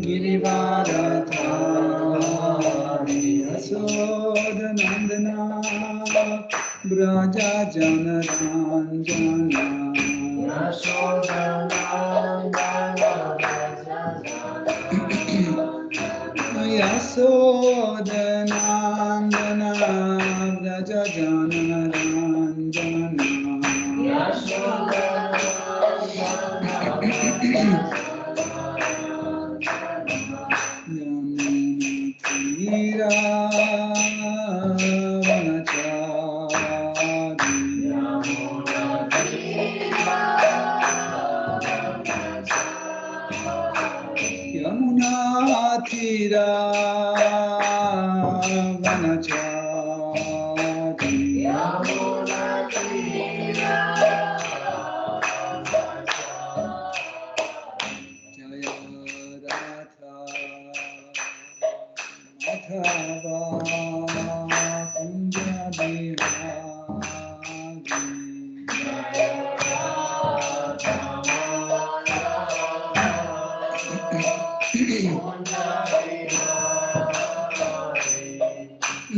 Girivaradhari Yasodhanandana Braja Janaranjana Yasodhanandana Braja Janaranjana Yamuna Tira Vanachari Jaya Radha Madhava Kunja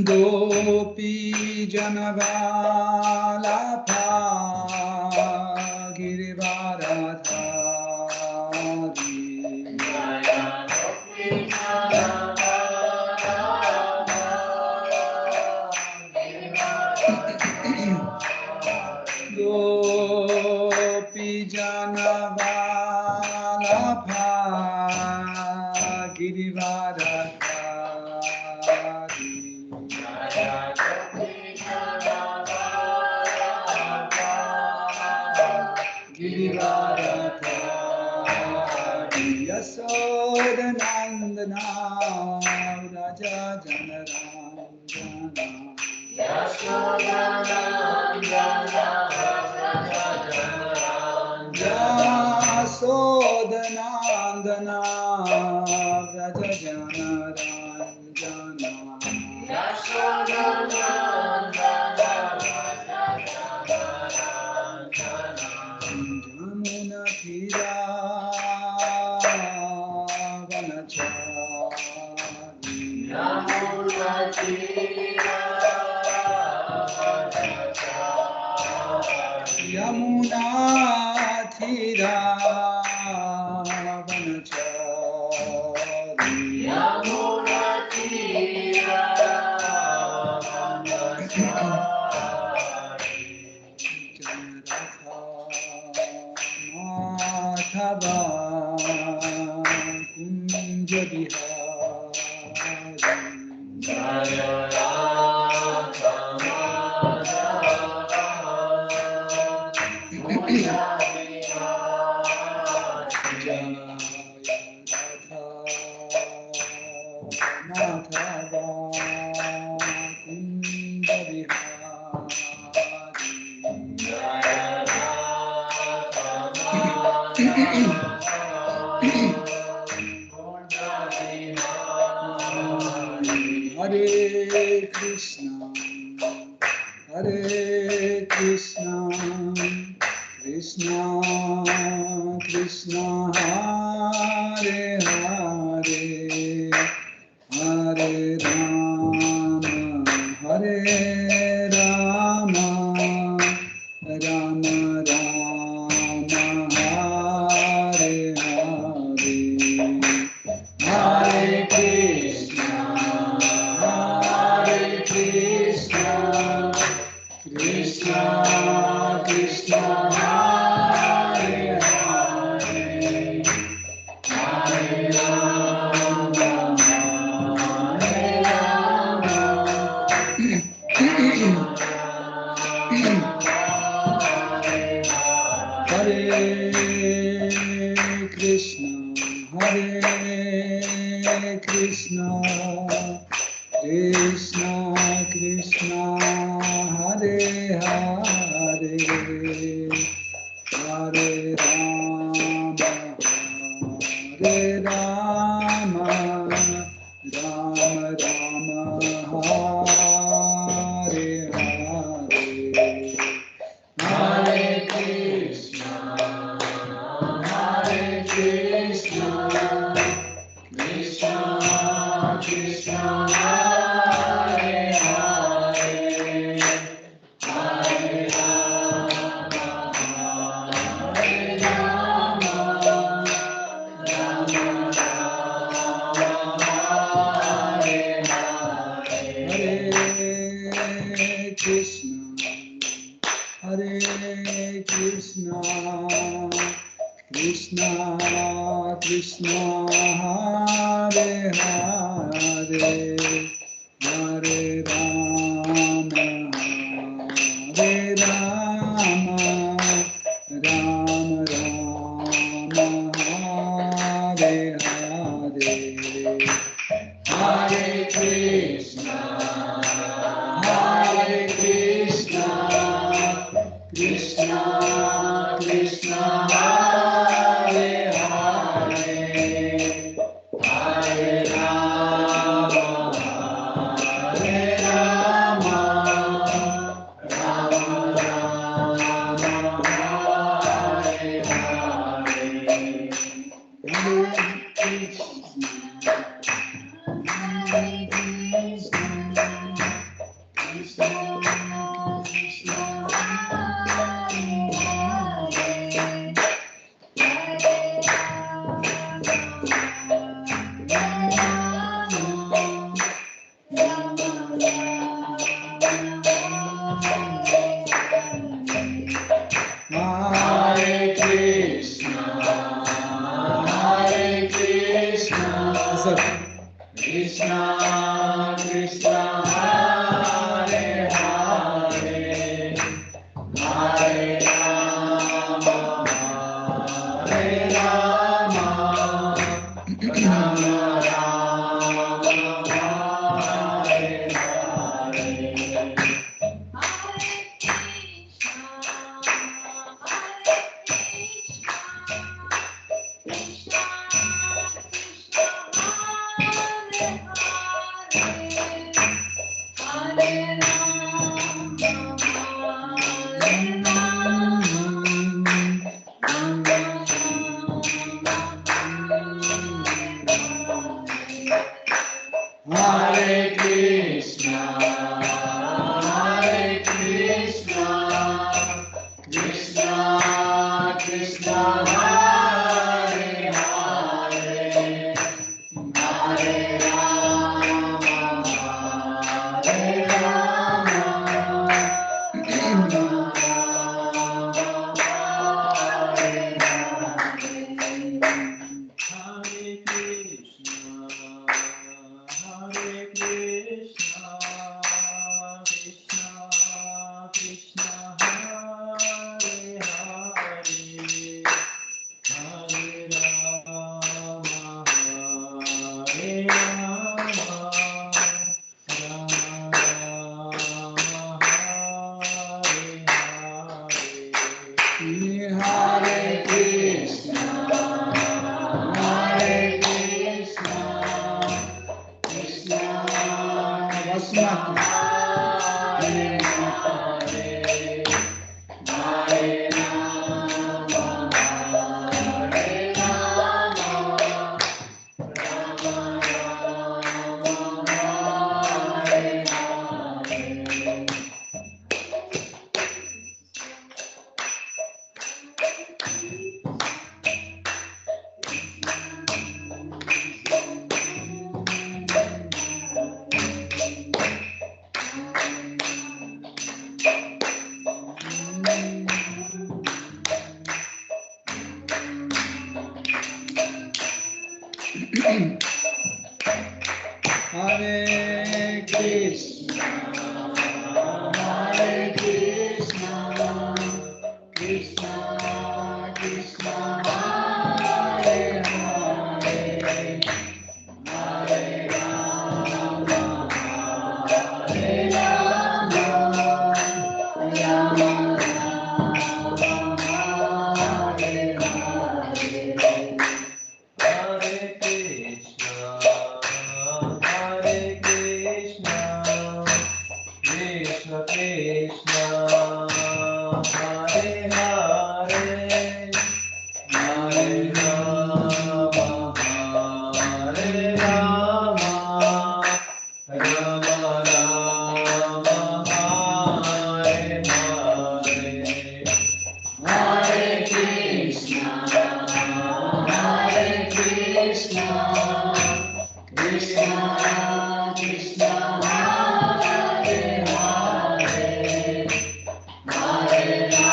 Gopi Janavalabha Girivaradhari Gopi Janavalabha Girivaradhari Girivaradhari Yasodhanandana Raja Janaranjana Yasodhanandana Raja Jamuna Thira Vanachari Yamuna Thira Madhava Kunja Hare Krishna, Hare Krishna, Krishna Krishna, Hare Hare, Hare Rama, Hare Rama, Rama Rama, Hare Hare, Hare Krishna, Hare Krishna, Krishna Krishna, Hare Hare, Hare Rama, Hare Rama, Hare Krishna, Hare Krishna, Krishna Krishna, Hare Hare, Hare Rama, Hare Rama, Rama Rama, Hare Hare. Krishna, Krishna Krishna, Hare Hare, Hare Rama, Hare Rama, Rama Rama, Hare Hare, Hare Krishna, Hare Krishna, Krishna Krishna, Hare Hare, Hare Rama, Hare Rama, Rama Rama, Hare Hare, Hare Krishna, Hare Krishna, Krishna Krishna, Hare Krishna, Hare Krishna, Krishna Krishna, Hare Hare, Hare Rama, Hare Rama, Rama Rama, Hare Hare. Hare Krishna, Hare Krishna, Krishna Krishna, Hare Hare, Hare Rama, Hare Rama, Rama Rama, Hare Hare. Hare Krishna, Hare Krishna, Krishna Krishna, Hare Hare, Hare Rama, Hare Rama, Rama Rama, Hare Hare. Hare Krishna, Hare Krishna, Krishna Krishna, Hare Hare, Hare Rama, Hare Rama, Rama Rama, Hare Hare. Hare Krishna, Hare Krishna, Krishna Krishna, Hare Hare, Hare Rama, Hare Rama, Rama Rama, Hare Hare. Hare Krishna, Hare Krishna, Krishna Krishna, Hare Hare, Hare Rama, Hare Rama, Rama Rama, Hare Hare. Hare Krishna, Hare Krishna, Krishna Krishna, Hare Hare, Hare Rama,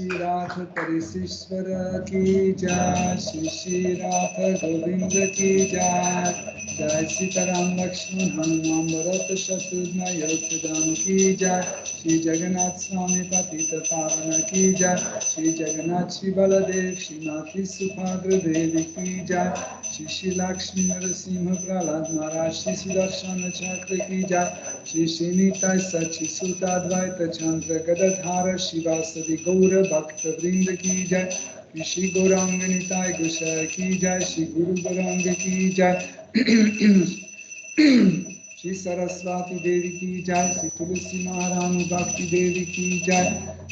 Shri राध परिसीश्वर की जय, श्री राध गोविंद की जय, जय सीताराम लक्ष्मण हनुमान भरत शत्रुघ्न योद्धराम की जय, श्री जगन्नाथ स्वामी पतित पावन की जय, श्री जगन्नाथ श्री बलदेव श्री मातृ सुभद्र देवी की जय, श्री लक्ष्मी नरसिंह प्रहलाद महाराज श्री सुदर्शन चक्र की जय, श्री निताय सचि सुताद्वैत चंद्र गदाधर शिवासदि गौर भक्त वृंद की जय, श्री गौरांग निताय गोसाई की जय, श्री गुरु गौरांग की जय, श्री सरस्वती देवी की जय, श्री तुलसी महारानी भक्ति देवी की जय,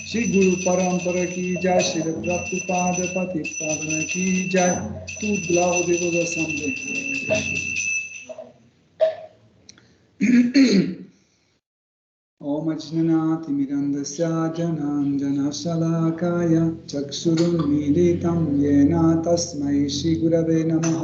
श्री गुरु परंपरा की जय, श्री प्रभुपाद पति पावन की जय। तू ब्लाव देव दसंदे ओम अज्ञानातिमिरन्दस्य जनाञ्जनशलाकाय चक्षुरुन्मीलितं येन तस्मै श्रीगुरवे नमः।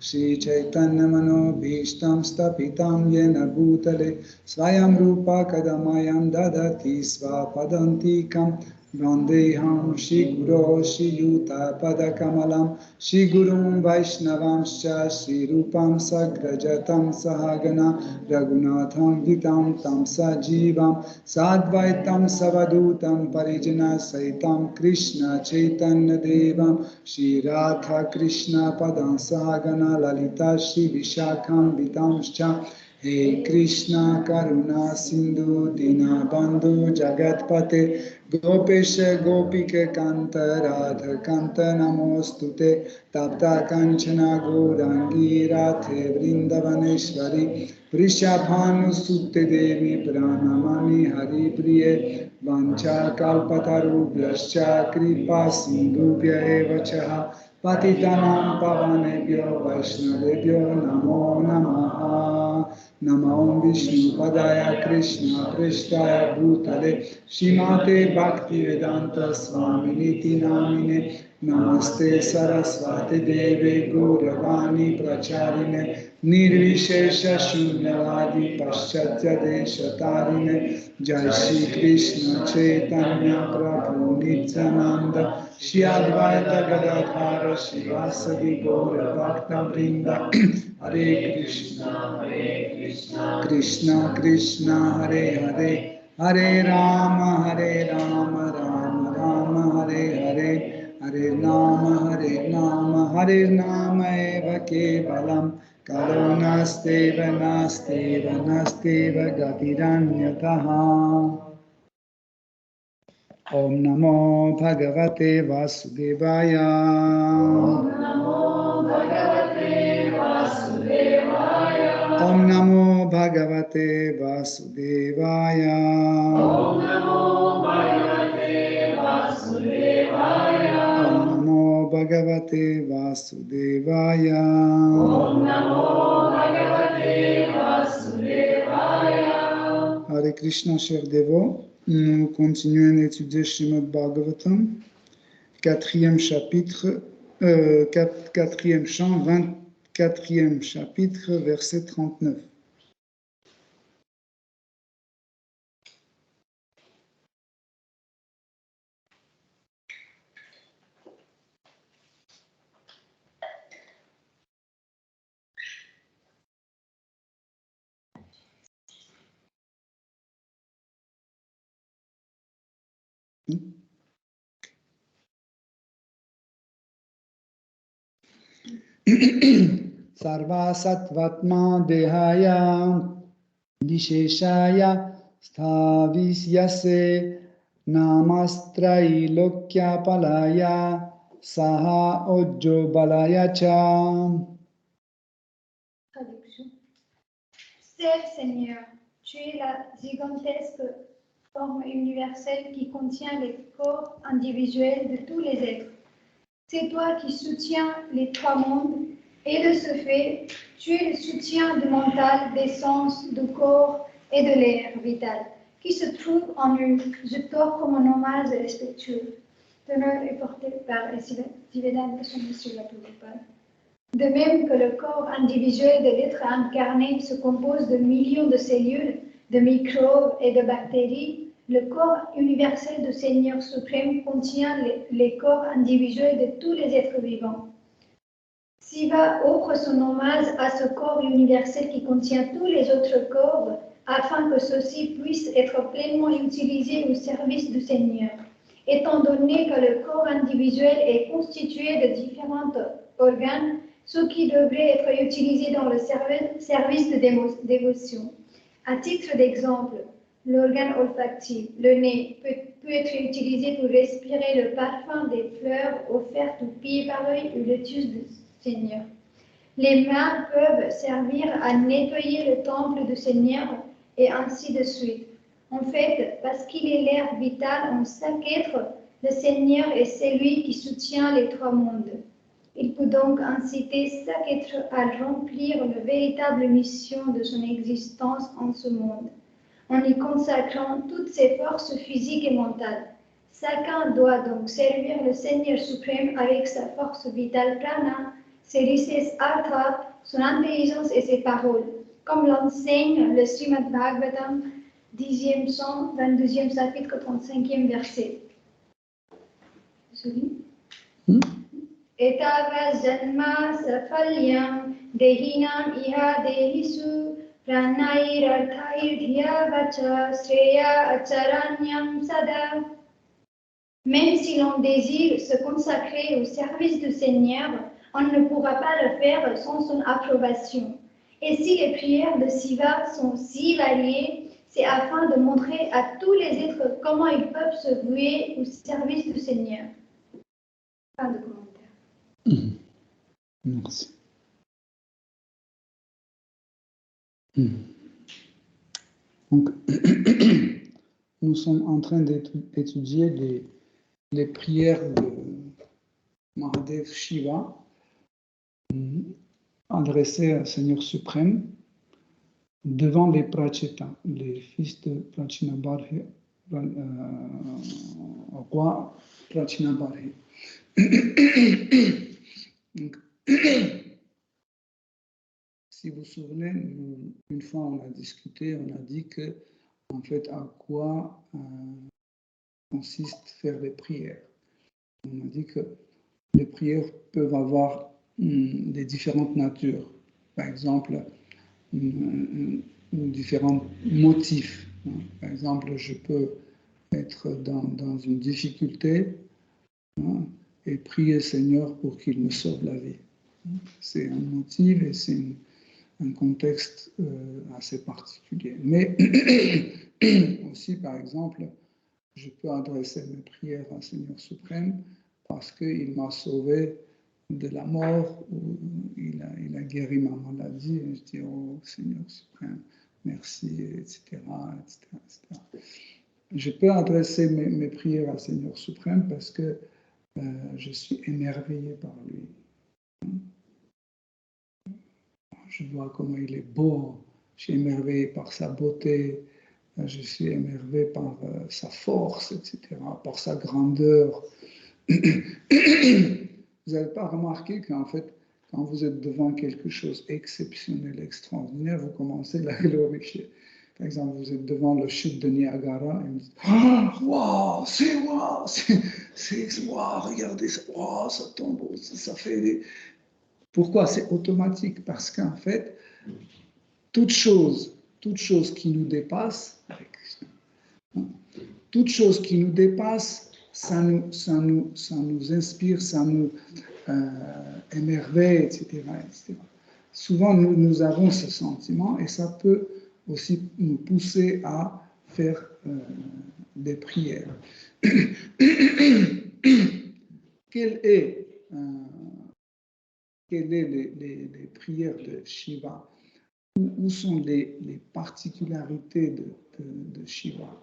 श्रीचैतन्यमनोभीष्टं स्थापितं येन भूतले स्वयं रूपा कदा मह्यं ददति स्वपदान्तिकं। वन्देऽहं श्रीगुरो श्रीयुतापदकमलं श्रीगुरुं वैष्णवांश्च श्रीरूपं सग्रजतं सहगना रघुनाथं वितं तं सजीवं साद्वैतं सवधूतं परिजनसहितं कृष्ण चैतन्यदेवं श्रीराधा कृष्ण पदं सहगना ललिता श्रीविशाखान्वितांश्च। हे कृष्ण करुणा सिंधु दीनबंधु जगत्पते गोपेश गोपिक कांत राधा कांत नमोस्तुते। तप्त कंचना गौरांगी राधे वृंदावनेश्वरी वृषभानुसुते देवी प्रणमामि हरिप्रिये। वाञ्छाकल्पतरुभ्यश्च कृपा सिन्धुभ्यैव च पतितानां पावनेभ्यो वैष्णवेभ्यो नमो नमः। नमो विष्णुपदाय कृष्णपृष्ठाय भूतले श्रीमते भक्तिवेदांत स्वामिनिति नामिने। नमस्ते सरस्वती देवे गौरवाणी प्रचारिणे निर्विशेष शून्यवादी पाश्चात्य देशतारिणे। जय श्री कृष्ण चैतन्य प्रभु नित्यानंद श्री अद्वैत गदाधर श्रीवासदि गौर भक्तवृंद। हरे कृष्ण कृष्ण कृष्ण हरे हरे, हरे राम राम राम हरे हरे, हरे नाम हरे नाम एव केवलम् करुणास्तेव नास्तेव नास्तेव गतिरन्यतः। ओम नमो भगवते वासुदेवाय। ओम नमो भगवते वासुदेवाय। ओम नमो भगवते वासुदेवाय। ओम नमो भगवते वासुदेवाय। ओम नमो भगवते वासुदेवाय। ओम नमो भगवते वासुदेवाय। Hare Krishna, chers dévots, nous continuons d'étudier Srimad Bhagavatam, quatrième chapitre, quatrième chant, 24e chapitre, verset 39. Sarva sattvatma dehaya visheshaya sthavisyase namastrai lokya palaya saha ojjo balaya cha. Traduction. Certes, Seigneur, tu es la gigantesque forme universelle qui contient les corps individuels de tous les êtres. C'est toi qui soutiens les trois mondes, et de ce fait, tu es le soutien du mental, des sens, du corps et de l'air vital, qui se trouve en eux. Je t'offre comme un hommage respectueux. L'honneur est porté par Sivedanta Swami Srila Prabhupada. De même que le corps individuel de l'être incarné se compose de millions de cellules, de microbes et de bactéries, Le corps universel du Seigneur suprême contient les corps individuels de tous les êtres vivants. Shiva offre son hommage à ce corps universel qui contient tous les autres corps afin que ceux-ci puissent être pleinement utilisés au service du Seigneur. Étant donné que le corps individuel est constitué de différents organes, ce qui devrait être utilisé dans le service de dévotion. À titre d'exemple, l'organe olfactif, le nez, peut être utilisé pour respirer le parfum des fleurs offertes au pied pareil ou lotus du Seigneur. Les mains peuvent servir à nettoyer le temple du Seigneur et ainsi de suite. En fait, parce qu'il est l'air vital en chaque être, le Seigneur est celui qui soutient les trois mondes. Il peut donc inciter chaque être à remplir la véritable mission de son existence en ce monde, en y consacrant toutes ses forces physiques et mentales. Chacun doit donc servir le Seigneur suprême avec sa force vitale prana, ses richesses artha, son intelligence et ses paroles, comme l'enseigne le Srimad Bhagavatam, 10e chant, 22e chapitre, 35e verset. Je lis. Etava janma safalyam dehinam iha dehisu pranair arthair dhiya vacha sreya acharanyam sada. Même si l'on désire se consacrer au service du Seigneur, on ne pourra pas le faire sans son approbation. Et si les prières de Shiva sont si variées, c'est afin de montrer à tous les êtres comment ils peuvent se vouer au service du Seigneur. Pas de commentaire. Merci. Donc, nous sommes en train d'étudier les prières de Mahadev Shiva adressées au Seigneur suprême devant les Pracheta, les fils de Prachinabarhi, roi Prachinabarhi. Donc, si vous vous souvenez, une fois on a discuté, on a dit que, en fait, à quoi consiste faire les prières. On a dit que les prières peuvent avoir des différentes natures. Par exemple, différents motifs. Par exemple, je peux être dans une difficulté et prier le Seigneur pour qu'il me sauve la vie. C'est un motif et c'est un contexte assez particulier. Mais aussi, par exemple, je peux adresser mes prières au Seigneur suprême parce qu'il m'a sauvé de la mort, ou il a guéri ma maladie, et je dis, oh Seigneur suprême, merci, etc., etc., etc. Je peux adresser mes prières au Seigneur suprême parce que je suis émerveillé par lui. Je vois comment il est beau, je suis émerveillé par sa beauté, je suis émerveillé par sa force, etc., par sa grandeur. Vous n'avez pas remarqué qu'en fait, quand vous êtes devant quelque chose d'exceptionnel, extraordinaire, vous commencez à la glorifier. Par exemple, vous êtes devant la chute de Niagara et vous dites « Ah, waouh, c'est waouh, regardez, wow, ça tombe, ça fait des... » Pourquoi? C'est automatique, parce qu'en fait, toute chose qui nous dépasse, toute chose qui nous dépasse, ça nous inspire, ça nous émerveille, etc., etc. Souvent, nous avons ce sentiment et ça peut aussi nous pousser à faire des prières. Quelles les prières de Shiva? Où sont les particularités de Shiva?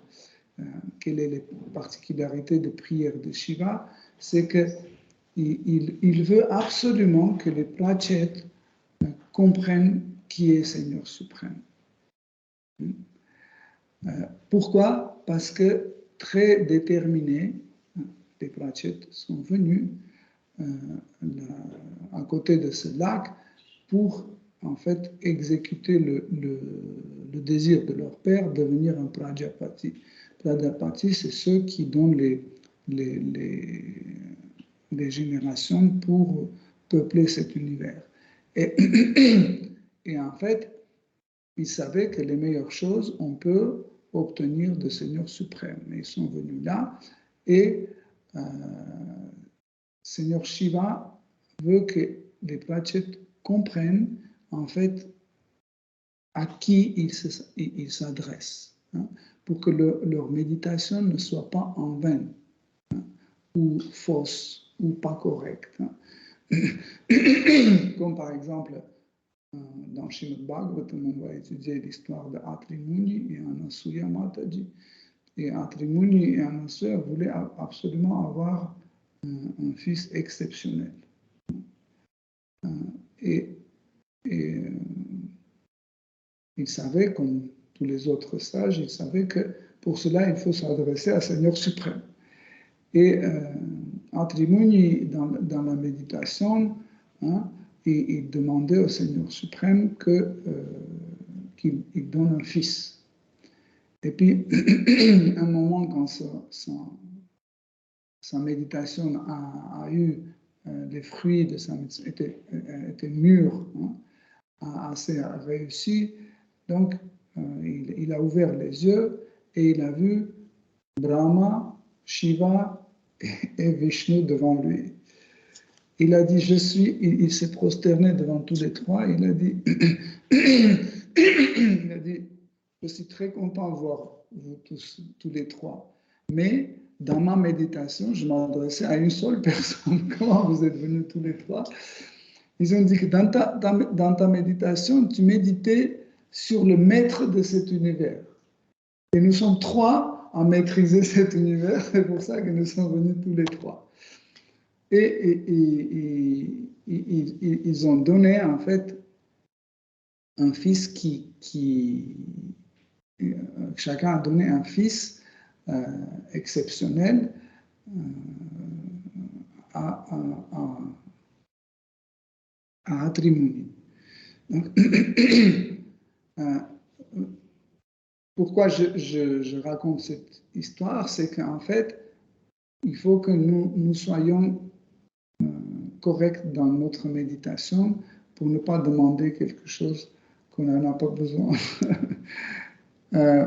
Quelle est les particularités de prière de Shiva? C'est qu'il veut absolument que les Prachets comprennent qui est Seigneur suprême. Pourquoi? Parce que très déterminés, les Prachets sont venus à côté de ce lac pour en fait exécuter le désir de leur père, devenir un Prajapati. Pradapati, c'est ceux qui donnent les générations pour peupler cet univers. Et en fait, ils savaient que les meilleures choses, on peut obtenir de Seigneur suprême. Ils sont venus là et Seigneur Shiva veut que les Pratchettes comprennent en fait à qui ils s'adressent, hein, pour que leur méditation ne soit pas en vain, hein, ou fausse, ou pas correcte. Hein. Comme par exemple, dans Srimad Bhagavatam, on va étudier l'histoire de Atri Muni et Anasuya Mataji. Et Atri Muni et Anasuya voulaient absolument avoir un fils exceptionnel. Et il savait, comme tous les autres sages, il savait que pour cela, il faut s'adresser à Seigneur suprême. Et Atri Muni, dans la méditation, hein, il demandait au Seigneur suprême qu'il donne un fils. Et puis, à un moment, quand sa méditation a eu les fruits de sa méditation, étaient mûrs, hein, assez réussi, donc il a ouvert les yeux et il a vu Brahma, Shiva et Vishnu devant lui. Il a dit, il s'est prosterné devant tous les trois, il a dit, je suis très content de voir vous tous les trois, mais dans ma méditation, je m'adressais à une seule personne. Comment vous êtes venus tous les trois? Ils ont dit que dans ta méditation, tu méditais sur le maître de cet univers. Et nous sommes trois à maîtriser cet univers, c'est pour ça que nous sommes venus tous les trois. Et ils ont donné en fait un fils chacun a donné un fils exceptionnel à Atri Muni. Donc, pourquoi je raconte cette histoire, c'est qu'en fait, il faut que nous soyons corrects dans notre méditation pour ne pas demander quelque chose qu'on n'en a pas besoin,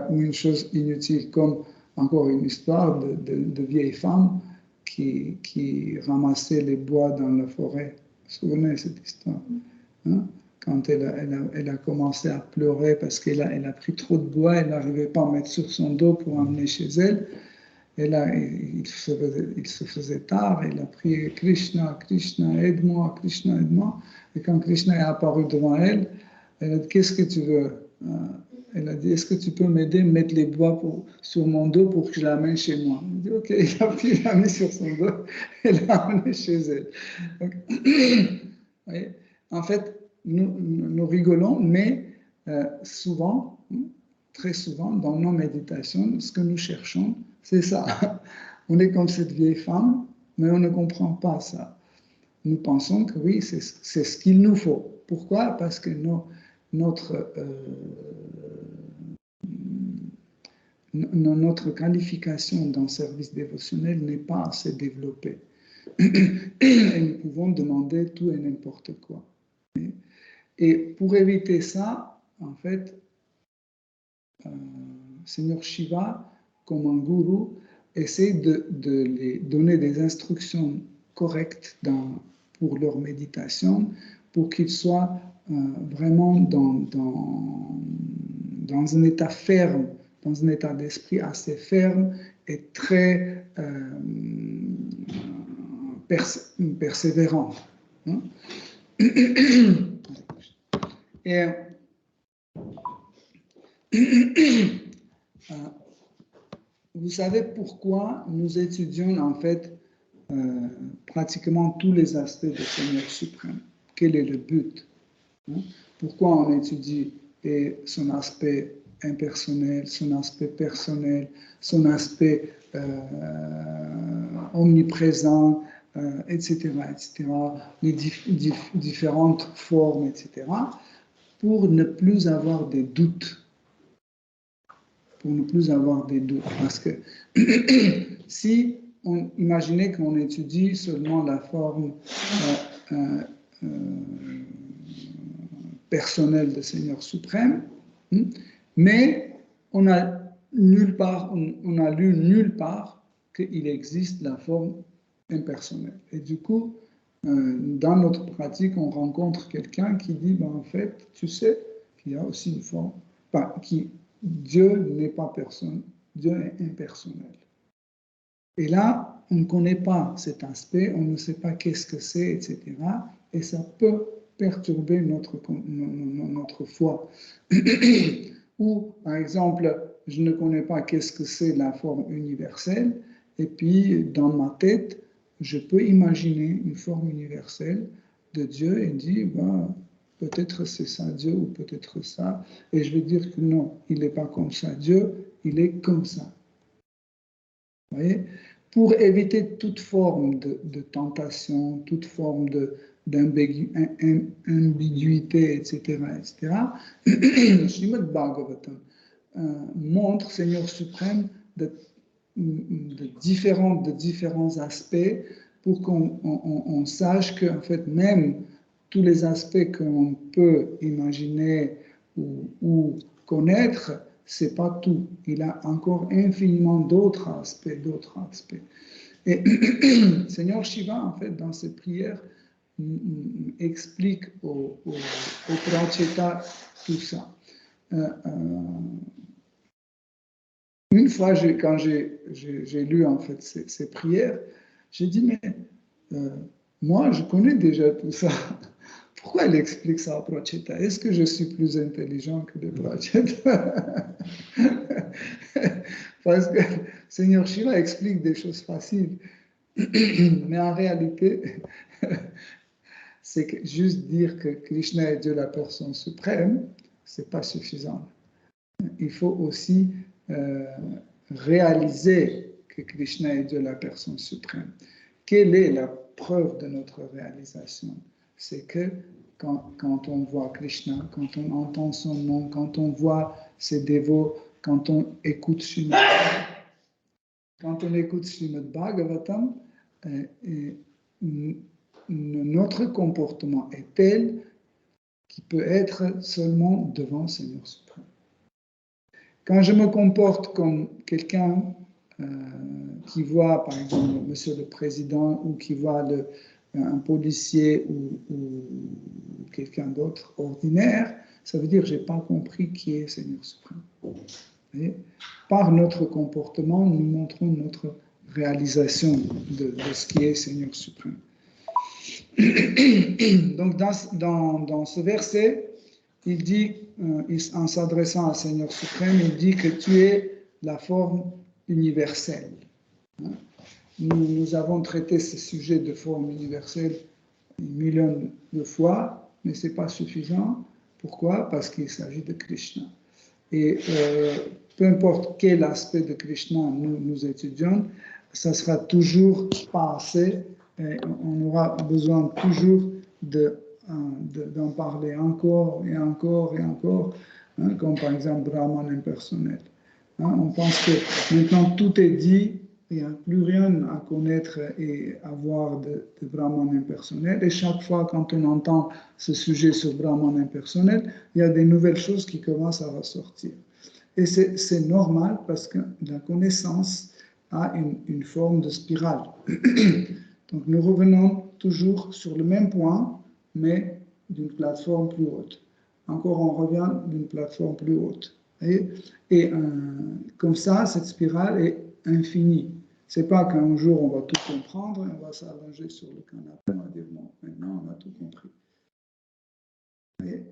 ou une chose inutile, comme encore une histoire de vieille femme qui ramassait les bois dans la forêt. Vous vous souvenez de cette histoire, hein? Quand elle a commencé à pleurer parce qu'elle a pris trop de bois, elle n'arrivait pas à mettre sur son dos pour emmener chez elle. Et là, il se faisait tard, elle a prié Krishna, Krishna, aide-moi, Krishna, aide-moi. Et quand Krishna est apparu devant elle, elle a dit, qu'est-ce que tu veux? Elle a dit, est-ce que tu peux m'aider, mettre les bois sur mon dos pour que je l'amène chez moi? Elle a dit, ok, il a pris, il l'a mis sur son dos, elle l'a amené chez elle. Donc, voyez, en fait, nous rigolons, mais souvent, très souvent, dans nos méditations, ce que nous cherchons, c'est ça. On est comme cette vieille femme, mais on ne comprend pas ça. Nous pensons que oui, c'est ce qu'il nous faut. Pourquoi? Parce que notre qualification dans le service dévotionnel n'est pas assez développée. Et nous pouvons demander tout et n'importe quoi. Et pour éviter ça, en fait, Seigneur Shiva, comme un gourou, essaie de les donner des instructions correctes pour leur méditation, pour qu'ils soient vraiment dans un état ferme, dans un état d'esprit assez ferme et très persévérant. Hein? Et vous savez pourquoi nous étudions en fait pratiquement tous les aspects du Seigneur suprême. Quel est le but? Hein? Pourquoi on étudie son aspect impersonnel, son aspect personnel, son aspect omniprésent, etc., les différentes formes, etc., pour ne plus avoir de doutes. pour ne plus avoir des doutes. Parce que si on imaginait qu'on étudie seulement la forme personnelle du Seigneur suprême, mais on a lu nulle part qu'il existe la forme impersonnelle. Et du coup, dans notre pratique, on rencontre quelqu'un qui dit, ben, en fait, tu sais qu'il y a aussi une forme, Dieu n'est pas personne, Dieu est impersonnel. Et là, on ne connaît pas cet aspect, on ne sait pas qu'est-ce que c'est, etc. Et ça peut perturber notre foi. Ou, par exemple, je ne connais pas qu'est-ce que c'est la forme universelle, et puis dans ma tête, je peux imaginer une forme universelle de Dieu et dire, ben, peut-être c'est ça Dieu ou peut-être ça, et je vais dire que non, il n'est pas comme ça Dieu, il est comme ça. Vous voyez? Pour éviter toute forme de tentation, toute forme d'ambiguïté, etc., le Srimad Bhagavatam montre, Seigneur suprême, de différents aspects pour qu'on sache que, en fait, même tous les aspects qu'on peut imaginer ou connaître, c'est pas tout. Il a encore infiniment d'autres aspects. Et Seigneur Shiva, en fait, dans ses prières, explique au Pracheta tout ça. Une fois, quand j'ai lu en fait ces prières, j'ai dit, mais moi, je connais déjà tout ça. Pourquoi elle explique ça à Pracheta? Est-ce que je suis plus intelligent que le Pracheta? Parce que Seigneur Shiva explique des choses faciles. Mais en réalité, c'est que juste dire que Krishna est Dieu, la personne suprême, c'est pas suffisant. Il faut aussi réaliser que Krishna est Dieu, la personne suprême. Quelle est la preuve de notre réalisation? C'est que quand on voit Krishna, quand on entend son nom, quand on voit ses dévots, quand on écoute Srimad Bhagavatam, notre comportement est tel qu'il peut être seulement devant le Seigneur suprême. Quand je me comporte comme quelqu'un qui voit, par exemple, Monsieur le Président ou qui voit un policier ou quelqu'un d'autre ordinaire, ça veut dire que je n'ai pas compris qui est le Seigneur suprême. Et par notre comportement, nous montrons notre réalisation de ce qui est Seigneur suprême. Donc, dans ce verset, il dit, en s'adressant à Seigneur suprême, il dit que tu es la forme universelle. Nous avons traité ce sujet de forme universelle millions de fois, mais ce n'est pas suffisant. Pourquoi? Parce qu'il s'agit de Krishna. Et peu importe quel aspect de Krishna nous étudions, ça sera toujours pas assez. On aura besoin toujours d'en parler encore et encore et encore, comme par exemple Brahman impersonnel. On pense que maintenant tout est dit, il n'y a plus rien à connaître et à voir de Brahman impersonnel. Et chaque fois quand on entend ce sujet sur Brahman impersonnel, il y a des nouvelles choses qui commencent à ressortir. Et c'est normal parce que la connaissance a une forme de spirale. Donc nous revenons toujours sur le même point, mais d'une plateforme plus haute. Encore on revient d'une plateforme plus haute. Et comme ça, cette spirale est infinie. C'est pas qu'un jour on va tout comprendre, on va s'allonger sur le canapé, on va dire non, maintenant on a tout compris. Et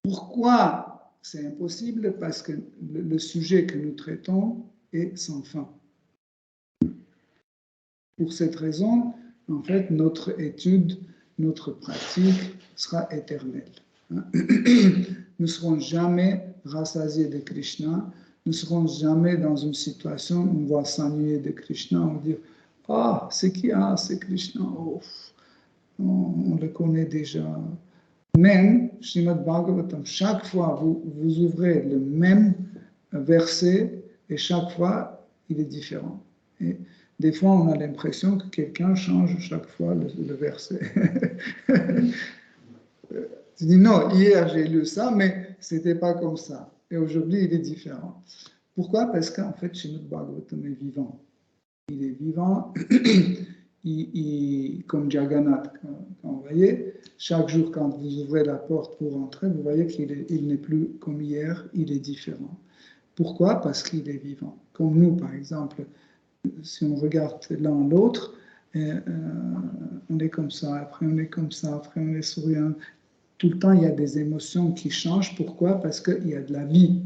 pourquoi c'est impossible? Parce que le sujet que nous traitons est sans fin. Pour cette raison, en fait, notre étude, notre pratique sera éternelle. Nous ne serons jamais rassasiés de Krishna, nous ne serons jamais dans une situation où on va s'ennuyer de Krishna, on va dire « Ah, c'est qui? Ah, c'est Krishna, oh, on le connaît déjà. » Même, Srimad Bhagavatam, chaque fois vous ouvrez le même verset, Et chaque fois, il est différent. Et des fois, on a l'impression que quelqu'un change chaque fois le verset. Tu dis non, hier j'ai lu ça, mais c'était pas comme ça. Et aujourd'hui, il est différent. Pourquoi? Parce qu'en fait, Srimad Bhagavatam est vivant. Il est vivant, comme Jagannath. Quand vous voyez, chaque jour, quand vous ouvrez la porte pour entrer, vous voyez qu'il n'est plus comme hier, il est différent. Pourquoi? Parce qu'il est vivant. Comme nous, par exemple, si on regarde l'un l'autre, on est comme ça, après on est comme ça, après on est souriant. Tout le temps, il y a des émotions qui changent. Pourquoi? Parce qu'il y a de la vie.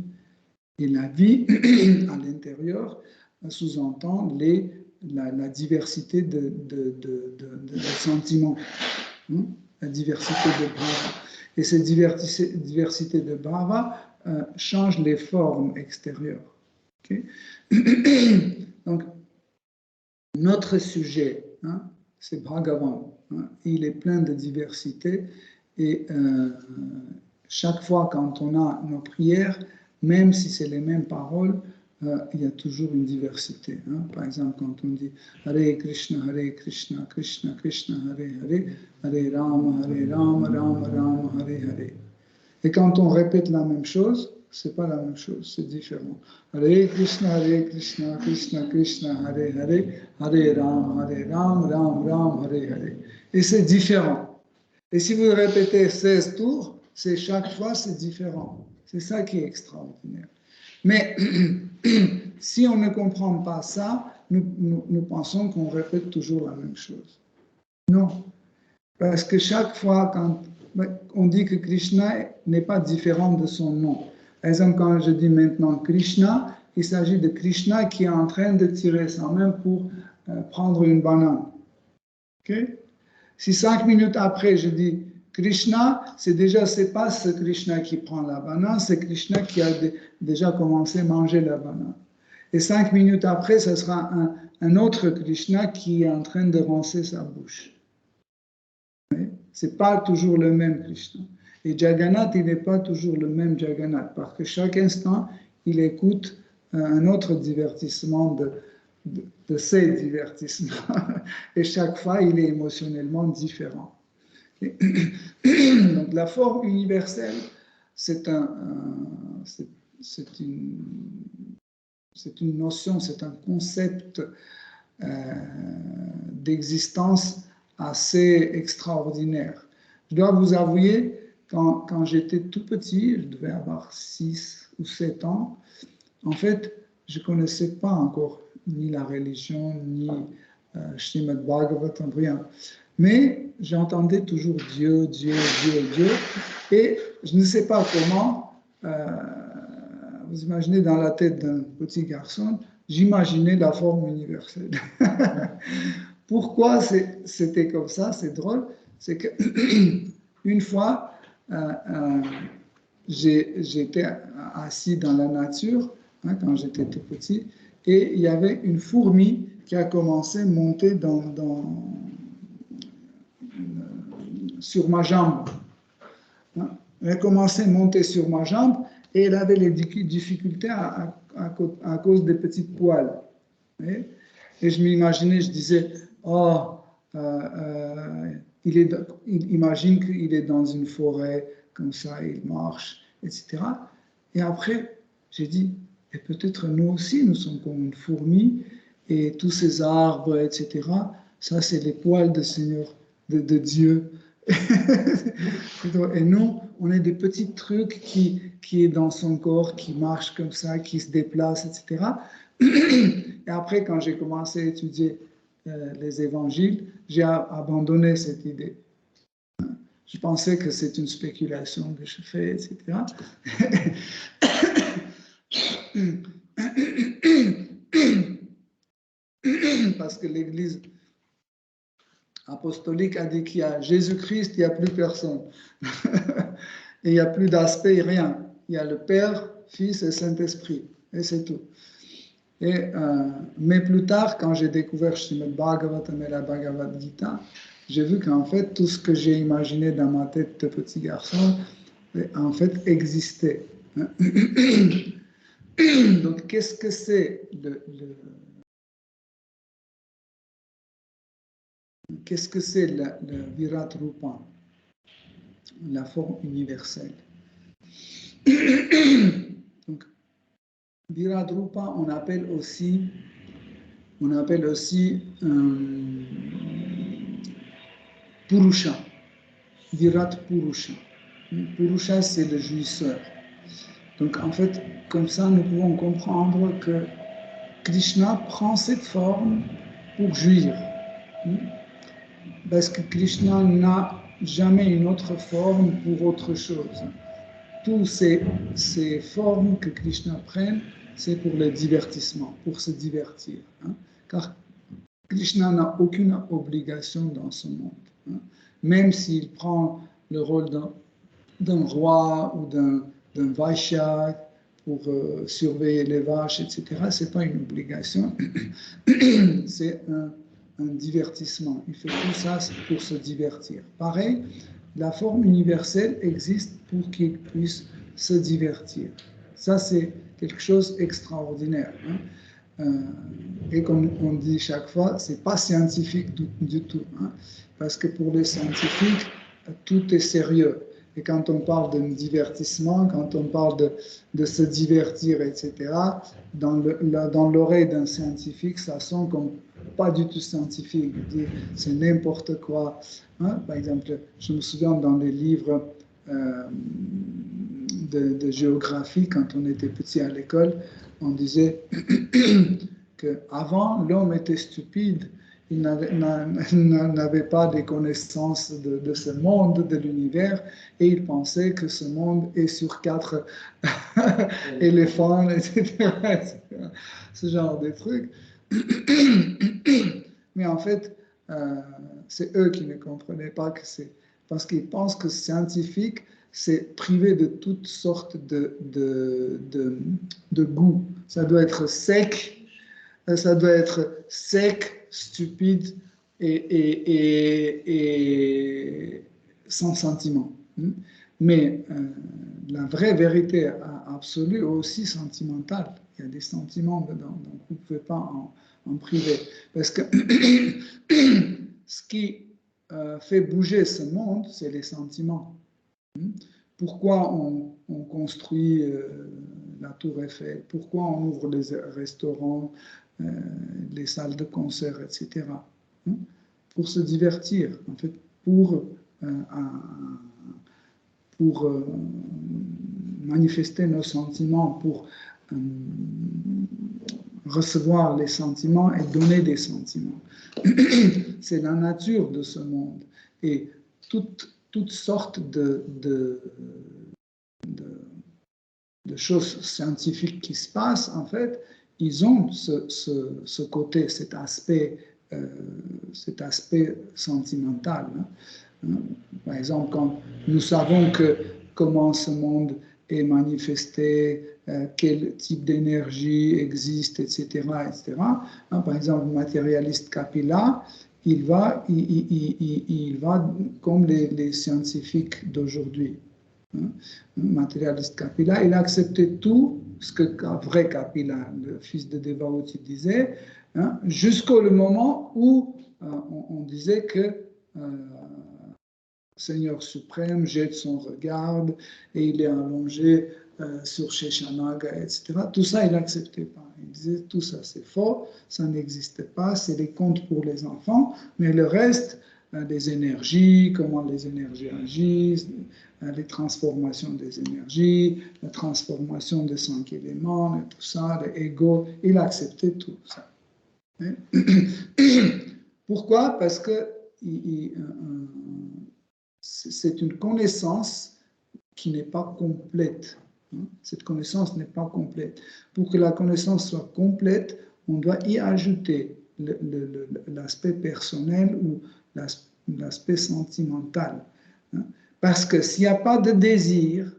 Et la vie, à l'intérieur, sous-entend la diversité de sentiments, hein? La diversité de bhava. Et cette diversité de bhava change les formes extérieures. Okay? Donc, notre sujet, hein, c'est Bhagavan. Hein? Il est plein de diversité et chaque fois quand on a nos prières, même si c'est les mêmes paroles, il y a toujours une diversité. Hein? Par exemple, quand on dit Hare Krishna, Krishna Krishna, Hare Hare, Hare Rama, Rama Rama, Hare Hare. Et quand on répète la même chose, c'est pas la même chose, c'est différent. Hare Krishna, Krishna Krishna, Hare Hare, Hare Rama, Rama Hare Hare. Et c'est différent. Et si vous répétez 16 tours, c'est chaque fois c'est différent. C'est ça qui est extraordinaire. Mais si on ne comprend pas ça, nous pensons qu'on répète toujours la même chose. Non. Parce que chaque fois, quand on dit que Krishna n'est pas différent de son nom. Par exemple, quand je dis maintenant Krishna, il s'agit de Krishna qui est en train de tirer sa main pour prendre une banane. Okay? Si 5 minutes après, je dis Krishna, c'est pas ce Krishna qui prend la banane, c'est Krishna qui a déjà commencé à manger la banane. Et 5 minutes après, ce sera un autre Krishna qui est en train de rincer sa bouche. C'est pas toujours le même Krishna. Et Jagannath, il n'est pas toujours le même Jagannath, parce que chaque instant, il écoute un autre divertissement de ses divertissements. Et chaque fois, il est émotionnellement différent. Donc la forme universelle, c'est une notion, c'est un concept d'existence assez extraordinaire. Je dois vous avouer, quand j'étais tout petit, je devais avoir 6 ou 7 ans, en fait, je ne connaissais pas encore ni la religion, ni Srimad Bhagavatam, rien. Mais j'entendais toujours Dieu, Dieu, Dieu, Dieu. Et je ne sais pas comment, vous imaginez dans la tête d'un petit garçon, j'imaginais la forme universelle. Pourquoi c'était comme ça? C'est drôle. C'est qu'une fois, j'étais assis dans la nature, hein, quand j'étais tout petit, et il y avait une fourmi qui a commencé à monter sur ma jambe. Hein. Elle a commencé à monter sur ma jambe et elle avait les difficultés à cause des petites poils. Et je m'imaginais, je disais, oh, il imagine qu'il est dans une forêt, comme ça, il marche, etc. Et après, j'ai dit, et peut-être nous aussi, nous sommes comme une fourmi, et tous ces arbres, etc., ça, c'est les poils de Seigneur, de Dieu. Et nous, on est des petits trucs qui est dans son corps, qui marche comme ça, qui se déplace, etc. Et après, quand j'ai commencé à étudier les évangiles, j'ai abandonné cette idée. Je pensais que c'est une spéculation que je fais, etc. Parce que l'Église apostolique a dit qu'il y a Jésus-Christ, il n'y a plus personne. Et il n'y a plus d'aspect, rien. Il y a le Père, Fils et Saint-Esprit. Et c'est tout. Mais plus tard, quand j'ai découvert Srimad Bhagavatam et la Bhagavad Gita, j'ai vu qu'en fait, tout ce que j'ai imaginé dans ma tête de petit garçon, en fait, existait. Donc, qu'est-ce que c'est qu'est-ce que c'est le Virat Rupa, la forme universelle? Donc, Virat Rupa, on appelle aussi Purusha, Virat Purusha. Purusha, c'est le jouisseur. Donc, en fait, comme ça, nous pouvons comprendre que Krishna prend cette forme pour jouir. Parce que Krishna n'a jamais une autre forme pour autre chose. Toutes ces formes que Krishna prend, c'est pour le divertissement, pour se divertir. Car Krishna n'a aucune obligation dans ce monde. Même s'il prend le rôle d'un roi ou d'un vaishya pour surveiller les vaches, etc., ce n'est pas une obligation, c'est un divertissement. Il fait tout ça pour se divertir. Pareil, la forme universelle existe pour qu'il puisse se divertir. Ça, c'est quelque chose d'extraordinaire. Et comme on dit chaque fois, ce n'est pas scientifique du tout. Parce que pour les scientifiques, tout est sérieux. Et quand on parle d'un divertissement, quand on parle de se divertir, etc., dans l'oreille d'un scientifique, ça sonne comme pas du tout scientifique. C'est n'importe quoi. Par exemple, je me souviens dans les livres de géographie, quand on était petit à l'école, on disait qu'avant, l'homme était stupide. Il n'avait pas de connaissances de ce monde, de l'univers, et il pensait que ce monde est sur 4 éléphants, etc., etc. Ce genre de trucs. Mais en fait, c'est eux qui ne comprenaient pas que c'est... Parce qu'ils pensent que scientifique, c'est privé de toutes sortes de goût. Ça doit être sec, stupide et sans sentiment. Mais la vraie vérité absolue est aussi sentimentale. Il y a des sentiments dedans, donc vous ne pouvez pas en priver. Parce que ce qui fait bouger ce monde, c'est les sentiments. Pourquoi on construit la Tour Eiffel? Pourquoi on ouvre les restaurants, les salles de concert, etc. Pour se divertir, en fait, pour manifester nos sentiments, pour recevoir les sentiments et donner des sentiments. C'est la nature de ce monde. Et toutes sortes de choses scientifiques qui se passent, en fait, ils ont ce côté, cet aspect sentimental. Par exemple, quand nous savons comment ce monde est manifesté, quel type d'énergie existe, etc., etc. Par exemple, le matérialiste Kapila, il va comme les scientifiques d'aujourd'hui. Le matérialiste Kapila, il a accepté tout ce que vrai Kapila, le fils de Devauti, disait, jusqu'au moment où on disait que Seigneur suprême jette son regard et il est allongé sur Sheshanaga, etc. Tout ça, il n'acceptait pas. Il disait tout ça, c'est faux, ça n'existe pas, c'est des contes pour les enfants, mais le reste, les énergies, comment les énergies agissent, les transformations des énergies, la transformation des 5 éléments, et tout ça, l'ego, il acceptait tout ça. Pourquoi? Parce que c'est une connaissance qui n'est pas complète. Cette connaissance n'est pas complète. Pour que la connaissance soit complète, on doit y ajouter l'aspect personnel ou l'aspect sentimental. Parce que s'il n'y a pas de désir,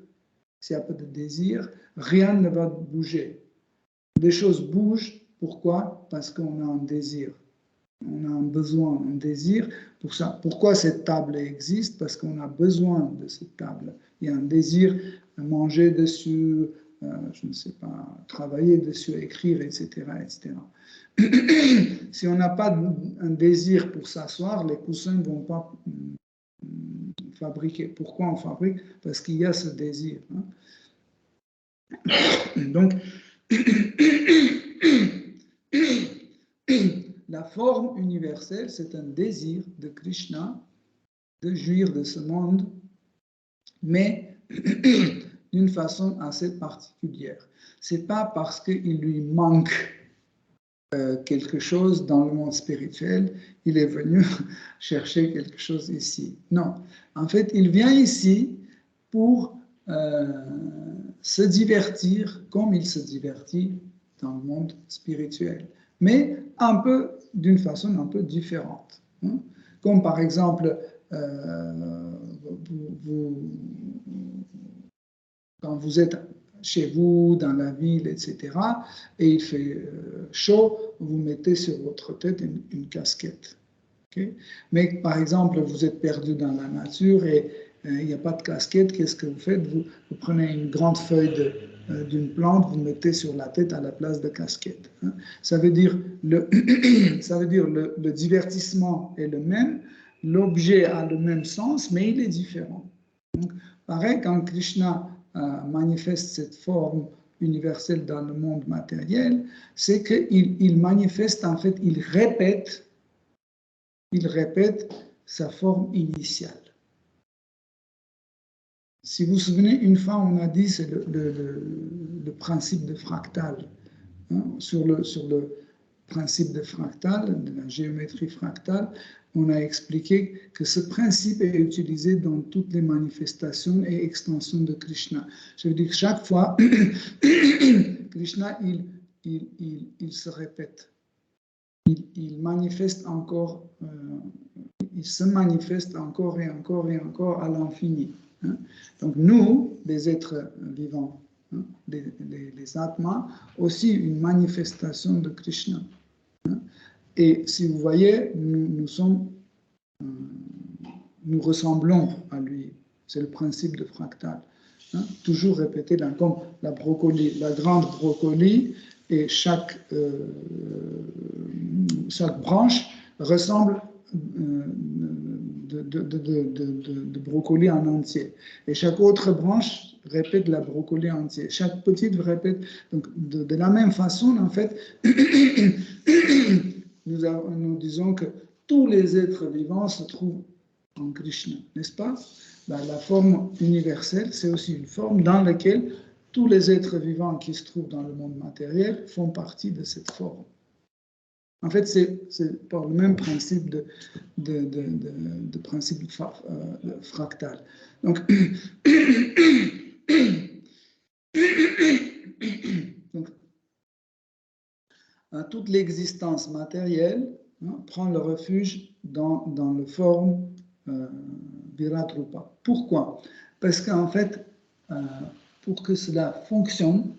rien ne va bouger. Les choses bougent. Pourquoi? Parce qu'on a un désir. On a un besoin, un désir pour ça. Pourquoi cette table existe? Parce qu'on a besoin de cette table. Il y a un désir à manger dessus, je ne sais pas, travailler dessus, écrire, etc., etc. Si on n'a pas un désir pour s'asseoir, les coussins ne vont pas fabriquer. Pourquoi on fabrique? Parce qu'il y a ce désir. Hein. Donc, la forme universelle, c'est un désir de Krishna de jouir de ce monde, mais d'une façon assez particulière. C'est pas parce qu'il lui manque quelque chose dans le monde spirituel, il est venu chercher quelque chose ici. Non, en fait, il vient ici pour se divertir comme il se divertit dans le monde spirituel, mais un peu d'une façon un peu différente. Hein. Comme par exemple, quand vous êtes chez vous, dans la ville, etc., et il fait chaud, vous mettez sur votre tête une casquette. Okay? Mais par exemple, vous êtes perdu dans la nature et il n'y a pas de casquette, qu'est-ce que vous faites? Vous prenez une grande feuille d'une plante, vous mettez sur la tête à la place de casquette. Hein? Ça veut dire le divertissement est le même, l'objet a le même sens, mais il est différent. Donc, pareil, quand Krishna manifeste cette forme universelle dans le monde matériel, c'est qu'il manifeste, en fait, il répète sa forme initiale. Si vous vous souvenez, une fois on a dit, c'est le principe de fractal. Hein, sur le principe de fractal, de la géométrie fractale, on a expliqué que ce principe est utilisé dans toutes les manifestations et extensions de Krishna. Je veux dire que chaque fois, Krishna, il se répète. Il manifeste encore, il se manifeste encore et encore et encore à l'infini. Hein. Donc nous, les êtres vivants, hein, les Atmas, aussi une manifestation de Krishna. Hein. Et si vous voyez, nous ressemblons à lui. C'est le principe de fractal. Hein. Toujours répété, comme la grande brocoli, et chaque branche ressemble de brocoli en entier. Et chaque autre branche répète la brocoli entière. Chaque petite répète. Donc, de la même façon, en fait, nous disons que tous les êtres vivants se trouvent en Krishna, n'est-ce pas? La forme universelle, c'est aussi une forme dans laquelle tous les êtres vivants qui se trouvent dans le monde matériel font partie de cette forme. En fait, c'est par le même principe de principe fractal. Donc, toute l'existence matérielle prend le refuge dans la forme Virat Rupa. Pourquoi? Parce qu'en fait, pour que cela fonctionne,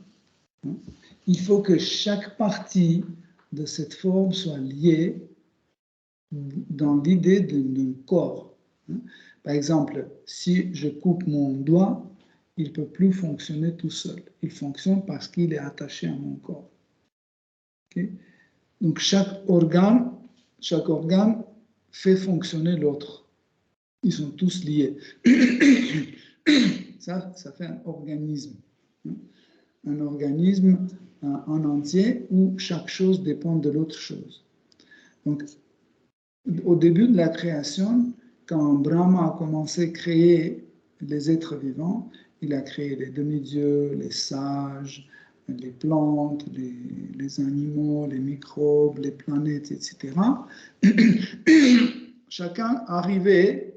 il faut que chaque partie de cette forme soit liée dans l'idée d'un corps. Par exemple, si je coupe mon doigt, il ne peut plus fonctionner tout seul. Il fonctionne parce qu'il est attaché à mon corps. Okay? Donc chaque organe fait fonctionner l'autre. Ils sont tous liés. Ça fait un organisme. Un organisme en entier où chaque chose dépend de l'autre chose. Donc, au début de la création, quand Brahma a commencé à créer les êtres vivants, il a créé les demi-dieux, les sages, les plantes, les animaux, les microbes, les planètes, etc. Chacun arrivait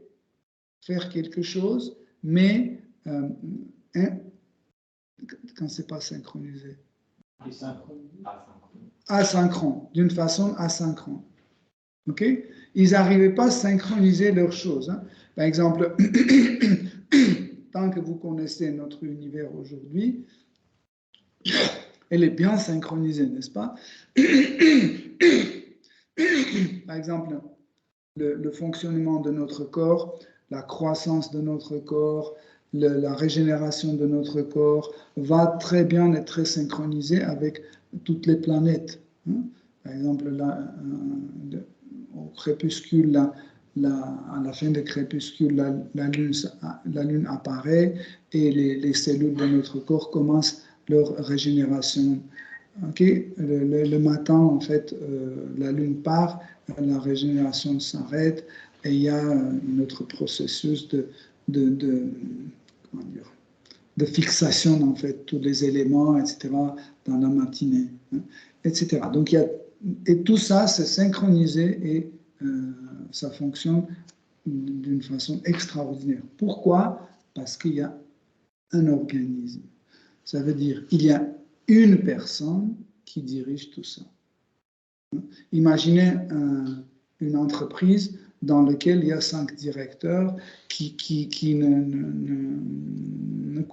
à faire quelque chose, mais quand c'est pas synchronisé. Asynchrone, d'une façon asynchrone. Ok? Ils n'arrivaient pas à synchroniser leurs choses. Hein. Par exemple, tant que vous connaissez notre univers aujourd'hui, elle est bien synchronisée, n'est-ce pas? Par exemple, le fonctionnement de notre corps, la croissance de notre corps, la régénération de notre corps va très bien être très synchronisée avec toutes les planètes. Hein. Par exemple, au crépuscule, à la fin du crépuscule, la lune apparaît et les cellules de notre corps commencent leur régénération. Okay. Le matin, en fait, la lune part, la régénération s'arrête et il y a un autre processus comment dire, de fixation, en fait, tous les éléments, etc., dans la matinée, hein, etc. Donc, et tout ça, c'est synchronisé et ça fonctionne d'une façon extraordinaire. Pourquoi? Parce qu'il y a un organisme. Ça veut dire qu'il y a une personne qui dirige tout ça. Imaginez une entreprise dans laquelle il y a 5 directeurs qui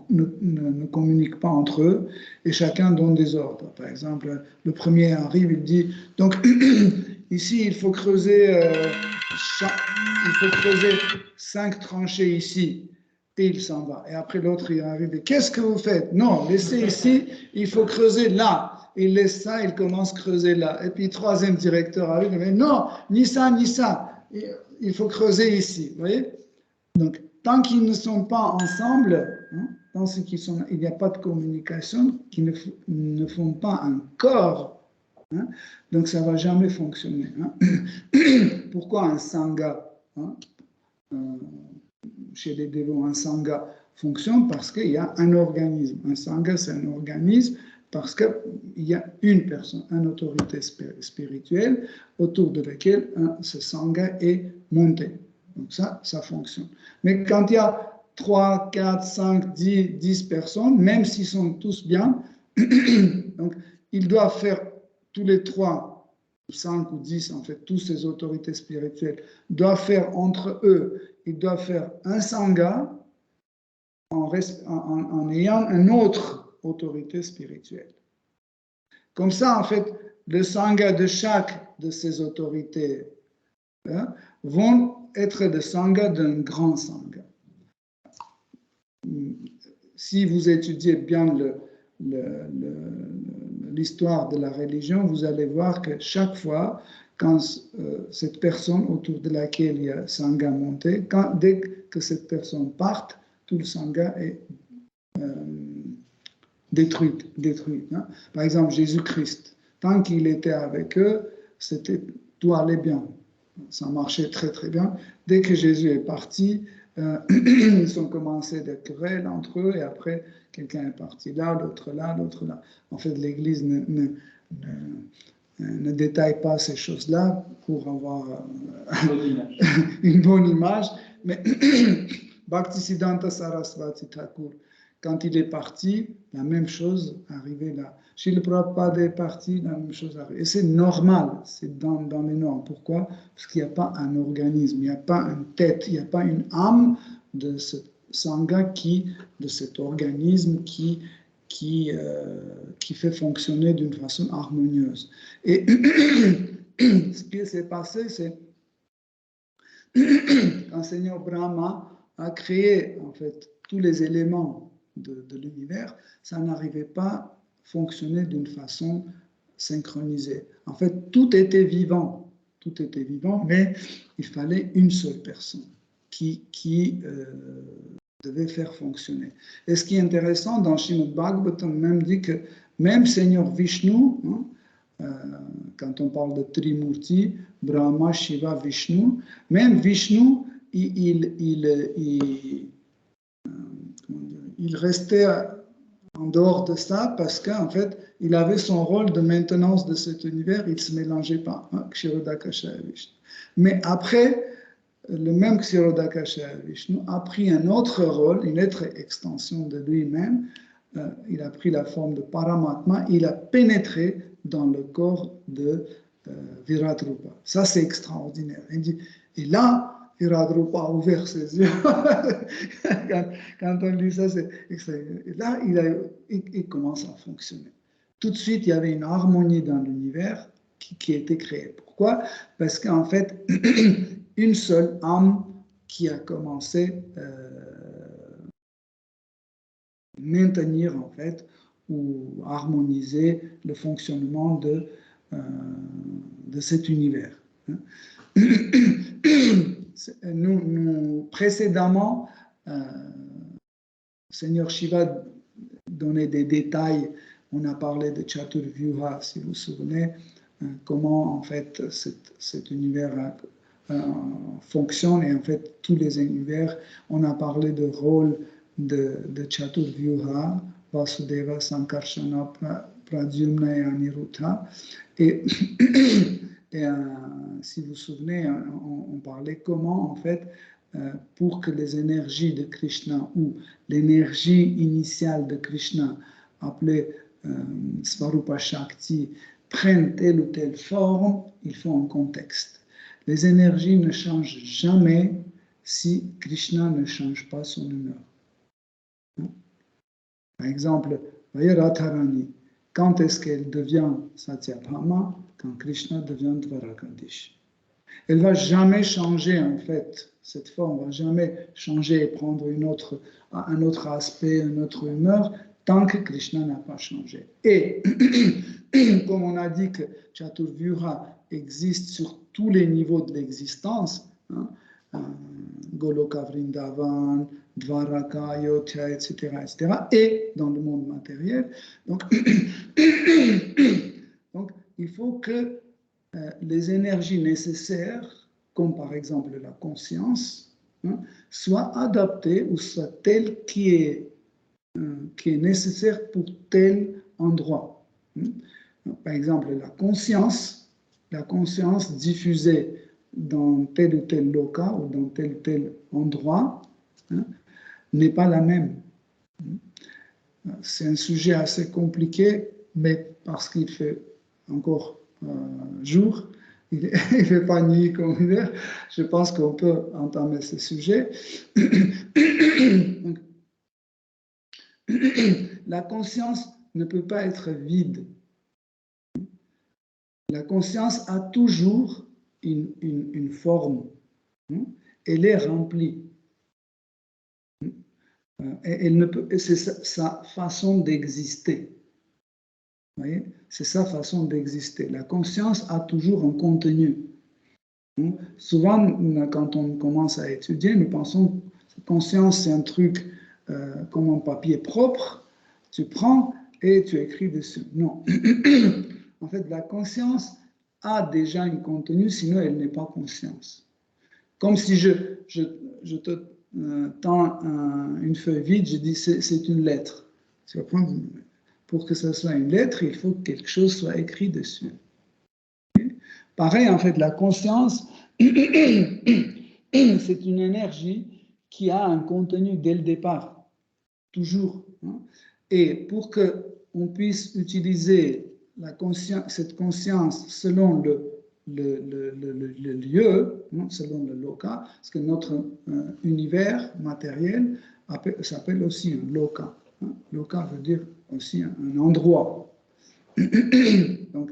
ne communiquent pas entre eux et chacun donne des ordres. Par exemple, le premier arrive, il dit, donc ici il faut creuser 5 tranchées ici. Et il s'en va. Et après, l'autre, il arrive. Qu'est-ce que vous faites? Non, laissez ici, il faut creuser là. Il laisse ça, il commence à creuser là. Et puis, troisième directeur arrive. Mais non, ni ça, ni ça. Il faut creuser ici. Vous voyez? Donc, tant qu'ils ne sont pas ensemble, hein, tant il n'y a pas de communication, qui ne font pas un corps, hein, donc ça ne va jamais fonctionner. Hein. Pourquoi un sangha, hein, chez les dévots, un sangha fonctionne parce qu'il y a un organisme. Un sangha, c'est un organisme parce qu'il y a une personne, une autorité spirituelle autour de laquelle ce sangha est monté. Donc ça fonctionne. Mais quand il y a 3, 4, 5, 10 personnes, même s'ils sont tous bien, donc ils doivent faire tous les 3, 5 ou 10, en fait, toutes ces autorités spirituelles doivent faire entre eux, ils doivent faire un sangha en ayant une autre autorité spirituelle. Comme ça, en fait, le sangha de chaque de ces autorités, hein, vont être le sangha d'un grand sangha. Si vous étudiez bien l'histoire de la religion, vous allez voir que chaque fois, quand cette personne autour de laquelle il y a sangha monté, dès que cette personne parte, tout le sangha est détruit. Hein. Par exemple, Jésus-Christ, tant qu'il était avec eux, tout allait bien. Ça marchait très très bien. Dès que Jésus est parti, ils ont commencé des querelles entre eux et après, quelqu'un est parti là, l'autre là, l'autre là. En fait, l'Église ne détaille pas ces choses-là pour avoir une bonne image. Mais Bhaktisiddhanta Sarasvati Thakur, quand il est parti, la même chose arrivait là. Srila Prabhupada est parti, la même chose arrive. Et c'est normal, c'est dans les normes. Pourquoi? Parce qu'il n'y a pas un organisme, il n'y a pas une tête, il n'y a pas une âme de ce sangha de cet organisme qui fait fonctionner d'une façon harmonieuse. Et ce qui s'est passé, c'est quand Seigneur Brahma a créé en fait tous les éléments de l'univers, ça n'arrivait pas à fonctionner d'une façon synchronisée. En fait, tout était vivant, mais il fallait une seule personne qui devait faire fonctionner. Et ce qui est intéressant, dans Srimad Bhagavatam, même dit que même Seigneur Vishnu, hein, quand on parle de Trimurti, Brahma, Shiva, Vishnu, même Vishnu, il restait en dehors de ça parce qu'en fait, il avait son rôle de maintenance de cet univers, il ne se mélangeait pas, hein, Kshirodakashaya Vishnu. Mais après, le même Kshirodakashaya Vishnu a pris un autre rôle, une autre extension de lui-même, il a pris la forme de Paramatma, il a pénétré dans le corps de Virat Rupa. Ça, c'est extraordinaire. Et là, Virat Rupa a ouvert ses yeux. quand on lit ça, c'est extraordinaire. Et là, il commence à fonctionner. Tout de suite, il y avait une harmonie dans l'univers qui a été créée. Pourquoi? Parce qu'en fait, une seule âme qui a commencé maintenir en fait ou harmoniser le fonctionnement de cet univers. Précédemment, Seigneur Shiva donnait des détails. On a parlé de Chaturvyuha, si vous vous souvenez, comment en fait cet univers fonctionne, et en fait tous les univers. On a parlé de rôle de Chaturvyuha, Vasudeva, Sankarshana, Pradyumna et Aniruddha. Et, si vous vous souvenez, on parlait comment en fait pour que les énergies de Krishna ou l'énergie initiale de Krishna, appelée Svarupa Shakti, prennent telle ou telle forme, il faut un contexte. Les énergies ne changent jamais si Krishna ne change pas son humeur. Par exemple, voyez Radharani, quand est-ce qu'elle devient Satyabhama? Quand Krishna devient Dwarakadesh. Elle ne va jamais changer en fait, cette forme ne va jamais changer et prendre un autre aspect, une autre humeur, tant que Krishna n'a pas changé. Et comme on a dit que Chaturvyuha existe sur tous les niveaux de l'existence, Goloka Vrindavan, Dvaraka, Ayodhya, etc., et dans le monde matériel. Donc il faut que les énergies nécessaires, comme par exemple la conscience, soient adaptées ou soient telles qui est nécessaire pour tel endroit. Par exemple, la conscience diffusée dans tel ou tel local ou dans tel ou tel endroit n'est pas la même. C'est un sujet assez compliqué, mais parce qu'il fait encore jour, il ne fait pas nuit comme hiver, je pense qu'on peut entamer ce sujet. Donc, la conscience ne peut pas être vide. La conscience a toujours une forme. Elle est remplie. C'est sa façon d'exister. Vous voyez? C'est sa façon d'exister. La conscience a toujours un contenu. Souvent, quand on commence à étudier, nous pensons que la conscience, c'est un truc comme un papier propre. Tu prends et tu écris dessus. Non. En fait, la conscience a déjà un contenu, sinon elle n'est pas conscience. Comme si je te tends une feuille vide, je dis c'est une lettre. Tu vas prendre une lettre. Pour que ce soit une lettre, il faut que quelque chose soit écrit dessus. Pareil, en fait, la conscience, c'est une énergie qui a un contenu dès le départ, toujours. Et pour qu'on puisse utiliser cette conscience selon le lieu, selon le loka, parce que notre univers matériel s'appelle aussi un loka. Loka veut dire aussi un endroit. Donc,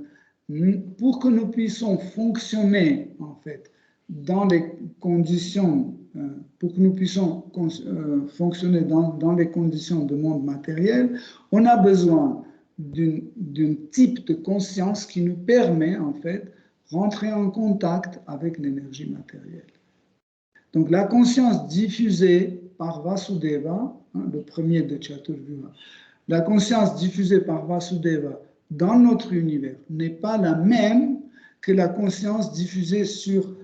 pour que nous puissions fonctionner, en fait, dans les conditions, pour que nous puissions fonctionner dans les conditions de monde matériel, on a besoin d'un type de conscience qui nous permet, en fait, rentrer en contact avec l'énergie matérielle. Donc, la conscience diffusée par Vasudeva, le premier de Chaturvyuha, la conscience diffusée par Vasudeva dans notre univers n'est pas la même que la conscience diffusée sur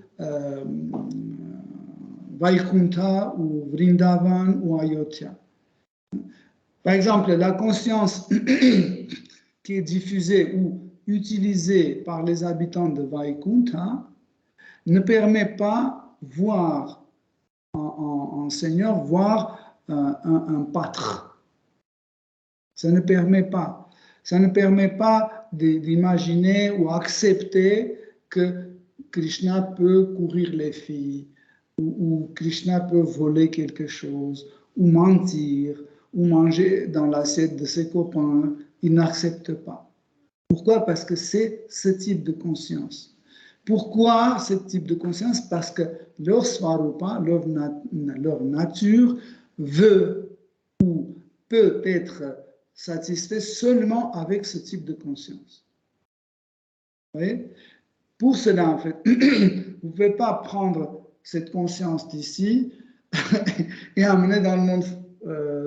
Vaikuntha ou Vrindavan ou Ayodhya. Par exemple, la conscience qui est diffusée ou utilisée par les habitants de Vaikuntha ne permet pas voir en Seigneur, voir un pâtre. Ça ne permet pas. Ça ne permet pas d'imaginer ou accepter que Krishna peut courir les filles, ou Krishna peut voler quelque chose, ou mentir, ou manger dans l'assiette de ses copains. Il n'accepte pas. Pourquoi? Parce que c'est ce type de conscience. Pourquoi ce type de conscience? Parce que leur svarupa, leur nature veut ou peut être satisfait seulement avec ce type de conscience. Vous voyez? Pour cela, en fait, vous ne pouvez pas prendre cette conscience d'ici et amener dans le monde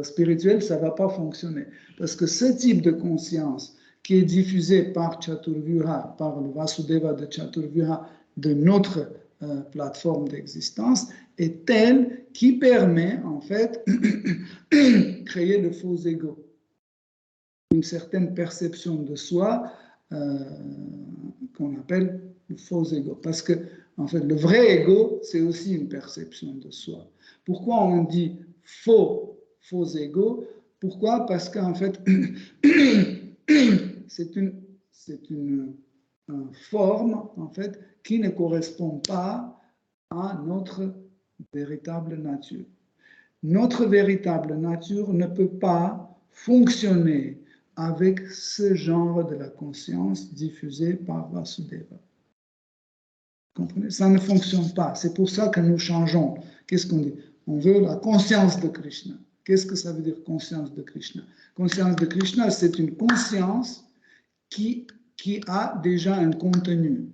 spirituel, ça ne va pas fonctionner. Parce que ce type de conscience qui est diffusé par Chaturvyuha, par le Vasudeva de Chaturvyuha, de notre plateforme d'existence, est telle qui permet, en fait, de créer le faux ego. Une certaine perception de soi qu'on appelle le faux ego. Parce que, en fait, le vrai ego, c'est aussi une perception de soi. Pourquoi on dit faux ego? Pourquoi? Parce qu'en fait, c'est une forme, en fait, qui ne correspond pas à notre véritable nature. Notre véritable nature ne peut pas fonctionner avec ce genre de la conscience diffusée par Vasudeva. Vous comprenez? Ça ne fonctionne pas. C'est pour ça que nous changeons. Qu'est-ce qu'on dit? On veut la conscience de Krishna. Qu'est-ce que ça veut dire, conscience de Krishna? Conscience de Krishna, c'est une conscience qui a déjà un contenu.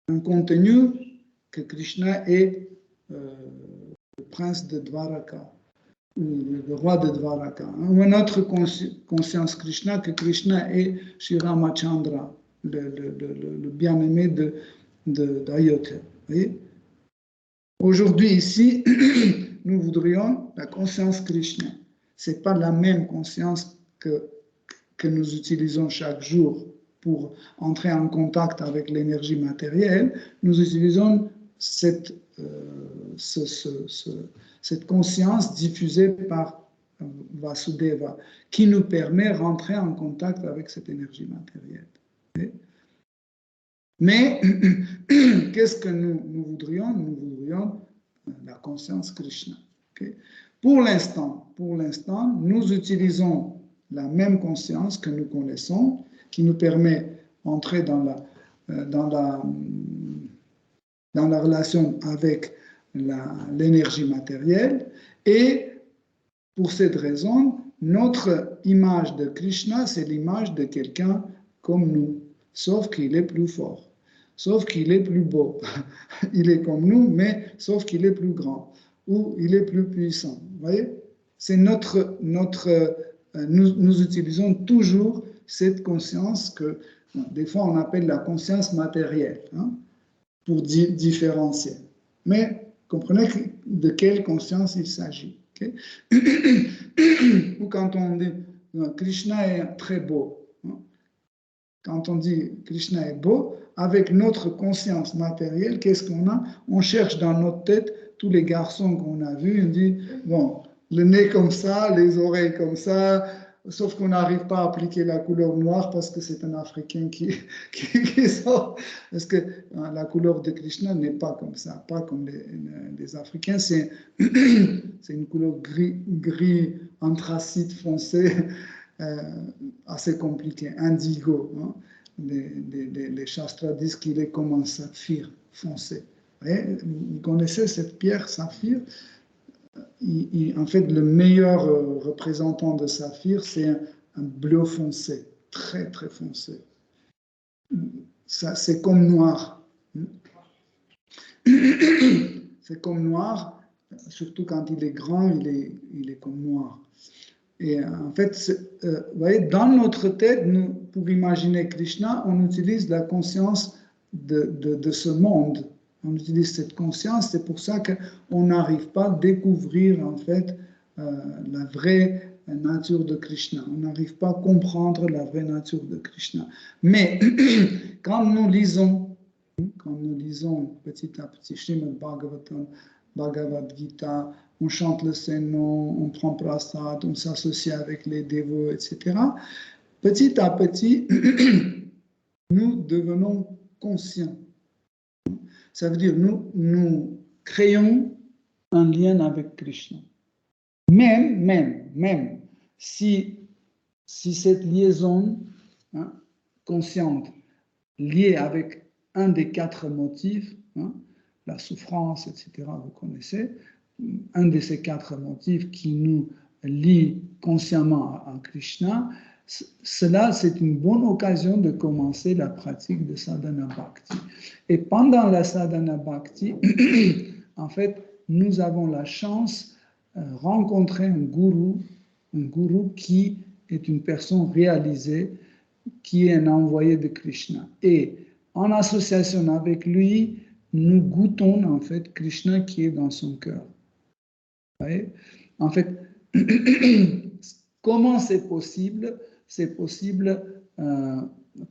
Un contenu que Krishna est le prince de Dvaraka, le roi de Dvaraka. Ou une autre conscience Krishna, que Krishna est Sri Ramachandra, le bien-aimé d'Ayodhya. Aujourd'hui, ici, nous voudrions la conscience Krishna. Ce n'est pas la même conscience que nous utilisons chaque jour pour entrer en contact avec l'énergie matérielle. Nous utilisons cette conscience diffusée par Vasudeva qui nous permet de rentrer en contact avec cette énergie matérielle. Mais qu'est-ce que nous voudrions? Nous voudrions la conscience Krishna. Pour l'instant, nous utilisons la même conscience que nous connaissons, qui nous permet d'entrer dans la relation avec l'énergie matérielle. Et pour cette raison, notre image de Krishna, c'est l'image de quelqu'un comme nous, sauf qu'il est plus fort, sauf qu'il est plus beau. Il est comme nous, mais sauf qu'il est plus grand, ou il est plus puissant. Vous voyez? C'est nous utilisons toujours cette conscience que, des fois, on appelle la conscience matérielle, pour différencier. Mais comprenez de quelle conscience il s'agit. Okay? Ou quand on dit Krishna est très beau. Quand on dit Krishna est beau, avec notre conscience matérielle, qu'est-ce qu'on a? On cherche dans notre tête tous les garçons qu'on a vus, on dit, bon, le nez comme ça, les oreilles comme ça, sauf qu'on n'arrive pas à appliquer la couleur noire parce que c'est un Africain qui sort. Parce que la couleur de Krishna n'est pas comme ça, pas comme les Africains, c'est une couleur gris anthracite foncé, assez compliqué, indigo. Les Shastras disent qu'il est comme un saphir foncé. Vous connaissez cette pierre saphir? En fait, le meilleur représentant de saphir, c'est un bleu foncé, très très foncé. C'est comme noir. C'est comme noir, surtout quand il est grand, il est comme noir. Et en fait, vous voyez, dans notre tête, pour imaginer Krishna, on utilise la conscience de ce monde. On utilise cette conscience, c'est pour ça qu'on n'arrive pas à découvrir en fait la vraie nature de Krishna. On n'arrive pas à comprendre la vraie nature de Krishna. Mais quand nous lisons petit à petit Srimad Bhagavatam, Bhagavad Gita, on chante le Saint-Nom, on prend prasad, on s'associe avec les dévots, etc. Petit à petit, nous devenons conscients. Ça veut dire nous créons un lien avec Krishna. Même si cette liaison consciente liée avec un des 4 motifs, la souffrance, etc., vous connaissez, un de ces 4 motifs qui nous lie consciemment à Krishna, cela, c'est une bonne occasion de commencer la pratique de sadhana bhakti. Et pendant la sadhana bhakti, en fait, nous avons la chance de rencontrer un gourou qui est une personne réalisée, qui est un envoyé de Krishna. Et en association avec lui, nous goûtons en fait Krishna qui est dans son cœur. Vous voyez? En fait, comment c'est possible? C'est possible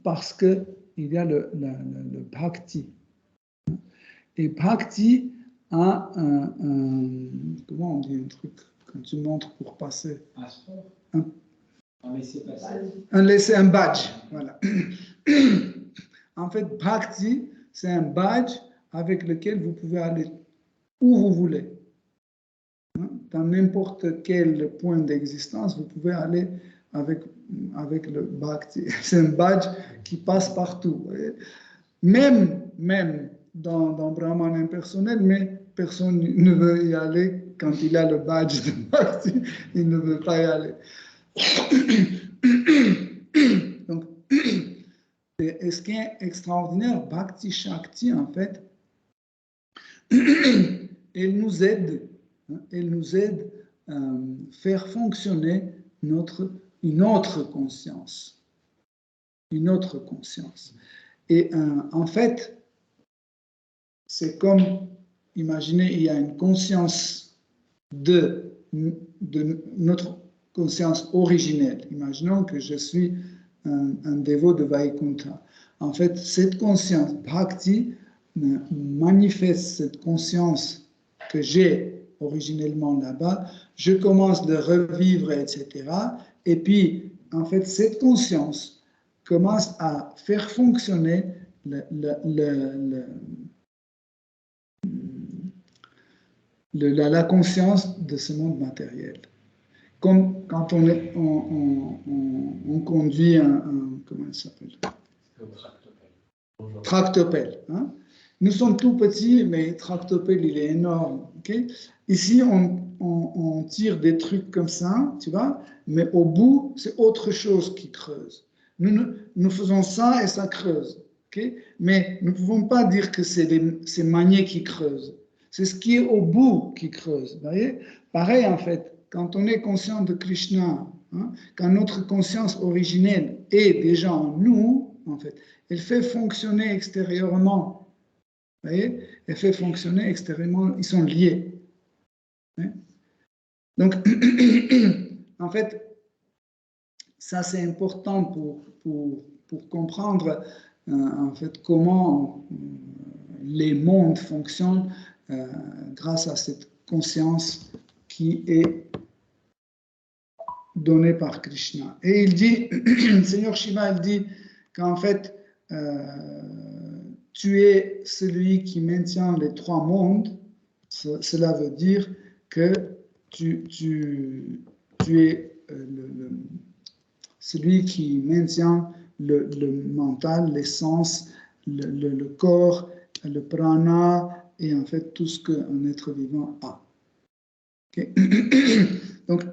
parce qu'il y a le bhakti. Et bhakti a comment on dit un truc quand tu montres pour passer? Un laissez-passer. Un badge, voilà. En fait, bhakti, c'est un badge avec lequel vous pouvez aller où vous voulez. Dans n'importe quel point d'existence, vous pouvez aller avec le bhakti. C'est un badge qui passe partout. Même dans Brahman impersonnel, mais personne ne veut y aller quand il a le badge de bhakti. Il ne veut pas y aller. Donc, et ce qui est extraordinaire, Bhakti Shakti, en fait, elle nous aide à faire fonctionner une autre conscience. Une autre conscience. Et en fait, c'est comme, imaginez, il y a une conscience de notre conscience originelle. Imaginons que je suis un dévot de Vaikuntha. En fait, cette conscience, Bhakti, manifeste cette conscience que j'ai originellement là-bas, je commence de revivre, etc. Et puis, en fait, cette conscience commence à faire fonctionner la conscience de ce monde matériel. Comme quand on conduit comment ça s'appelle? Tractopelle. Hein? Nous sommes tout petits, mais tractopelle, il est énorme. Okay? Ici, on tire des trucs comme ça, tu vois, mais au bout, c'est autre chose qui creuse. Nous faisons ça et ça creuse. Okay? Mais nous ne pouvons pas dire que c'est Manier qui creuse. C'est ce qui est au bout qui creuse. Vous voyez? Pareil, en fait, quand on est conscient de Krishna, hein, quand notre conscience originelle est déjà en nous, en fait, elle fait fonctionner extérieurement. Vous voyez? Elle fait fonctionner extérieurement. Ils sont liés. Hein? Donc, en fait, ça c'est important pour comprendre en fait comment les mondes fonctionnent grâce à cette conscience qui est donnée par Krishna. Et il dit, le Seigneur Shiva, il dit qu'en fait, tu es celui qui maintient les trois mondes. Cela veut dire que tu es celui qui maintient le mental, l'essence, le corps, le prana et en fait tout ce qu'un être vivant a. Okay? Donc,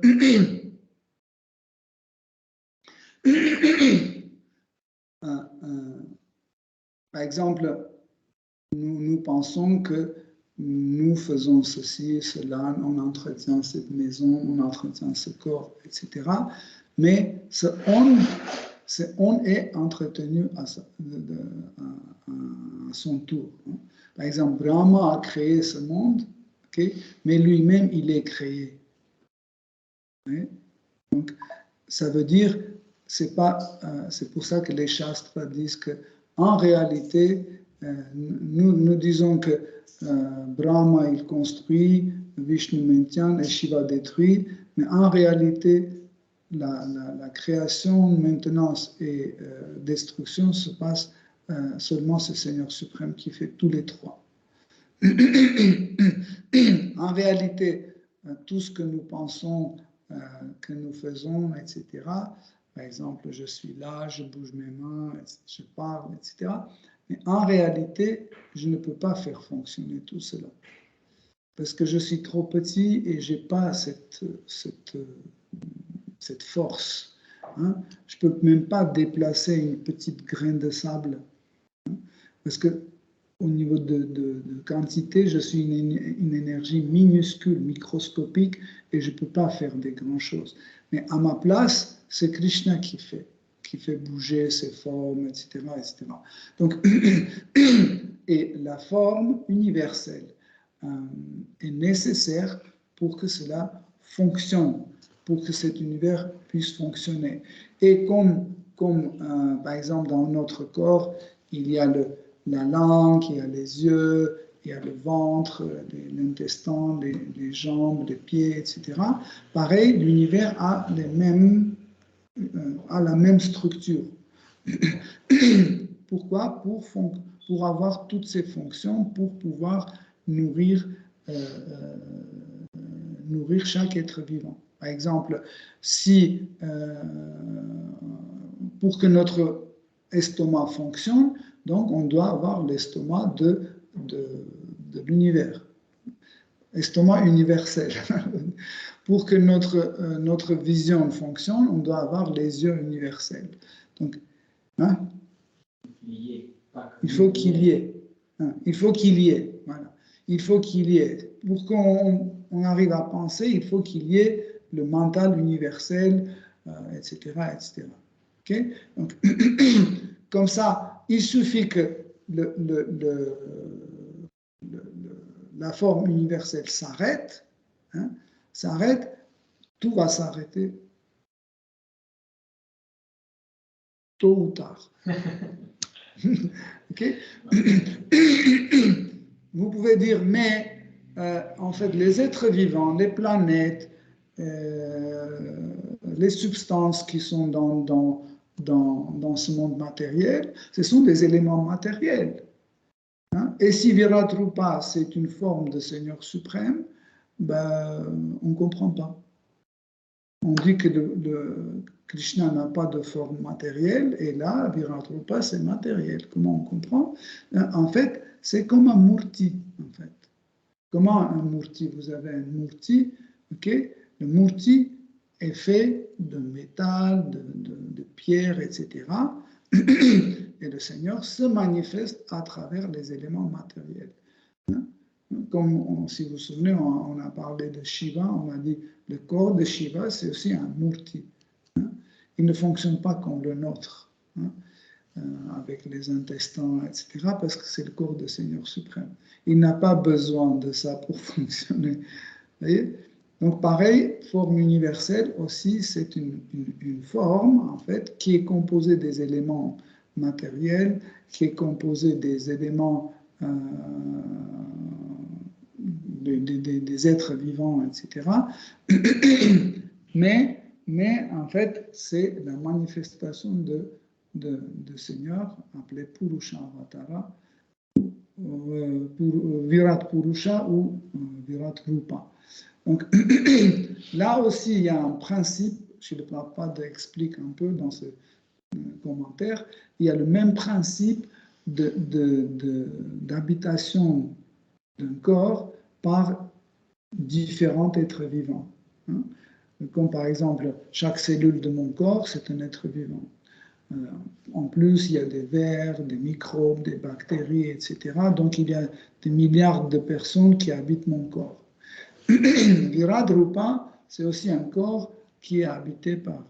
par exemple, nous pensons que nous faisons ceci, cela, on entretient cette maison, on entretient ce corps, etc. Mais ce on est entretenu à son tour. Par exemple, Brahma a créé ce monde, okay, mais lui-même, il est créé. Okay? Donc, ça veut dire, c'est pour ça que les Shastras disent qu'en réalité, nous disons que Brahma, il construit, Vishnu maintient et Shiva détruit, mais en réalité, la création, maintenance et destruction se passe seulement ce Seigneur suprême qui fait tous les trois. En réalité, tout ce que nous pensons, que nous faisons, etc., par exemple, je suis là, je bouge mes mains, je parle, etc., mais en réalité, je ne peux pas faire fonctionner tout cela. parce que je suis trop petit et je n'ai pas cette force. Hein. Je ne peux même pas déplacer une petite graine de sable. Hein, parce que au niveau de quantité, je suis une énergie minuscule, microscopique, et je ne peux pas faire des grandes choses. Mais à ma place, c'est Krishna qui fait bouger ses formes, etc., etc. Donc, et la forme universelle est nécessaire pour que cela fonctionne, pour que cet univers puisse fonctionner. Et comme par exemple dans notre corps, il y a la langue, il y a les yeux, il y a le ventre, l'intestin, les jambes, les pieds, etc. Pareil, l'univers a la même structure. Pourquoi? Pour avoir toutes ces fonctions, pour pouvoir nourrir chaque être vivant. Par exemple, si pour que notre estomac fonctionne, donc on doit avoir l'estomac de l'univers, estomac universel. Pour que notre vision fonctionne, on doit avoir les yeux universels. Donc, hein, il faut qu'il y ait. Hein, il faut qu'il y ait. Voilà. Il faut qu'il y ait. Pour qu'on arrive à penser, il faut qu'il y ait le mental universel, etc., etc. Okay? Donc, comme ça, il suffit que la forme universelle s'arrête, hein, tout va s'arrêter tôt ou tard. Okay? Vous pouvez dire, mais en fait, les êtres vivants, les planètes, les substances qui sont dans ce monde matériel, ce sont des éléments matériels. Hein? Et si Virat Rupa, c'est une forme de Seigneur suprême, ben, on ne comprend pas. On dit que Krishna n'a pas de forme matérielle, et là, Virat Rupa, c'est matériel. Comment on comprend? En fait, c'est comme un murti, en fait. Comment un murti? Vous avez un murti, ok? Le murti est fait de métal, de pierre, etc. Et le Seigneur se manifeste à travers les éléments matériels. Comme si vous vous souvenez, on a parlé de Shiva, on a dit le corps de Shiva, c'est aussi un murti. Il ne fonctionne pas comme le nôtre, avec les intestins, etc., parce que c'est le corps du Seigneur suprême. Il n'a pas besoin de ça pour fonctionner. Vous voyez? Donc, pareil, forme universelle aussi, c'est une forme, en fait, qui est composée des éléments matériels, qui est composée des éléments des êtres vivants, etc. mais en fait, c'est la manifestation de Seigneur appelé Purusha Avatara, Virat Purusha ou Virat Rupa. Donc là aussi, il y a un principe, Srila Prabhupada explique un peu dans ce commentaire, il y a le même principe d'habitation d'un corps par différents êtres vivants. Hein. Comme par exemple, chaque cellule de mon corps, c'est un être vivant. En plus, il y a des vers, des microbes, des bactéries, etc. Donc, il y a des milliards de personnes qui habitent mon corps. Virat Rupa, c'est aussi un corps qui est habité par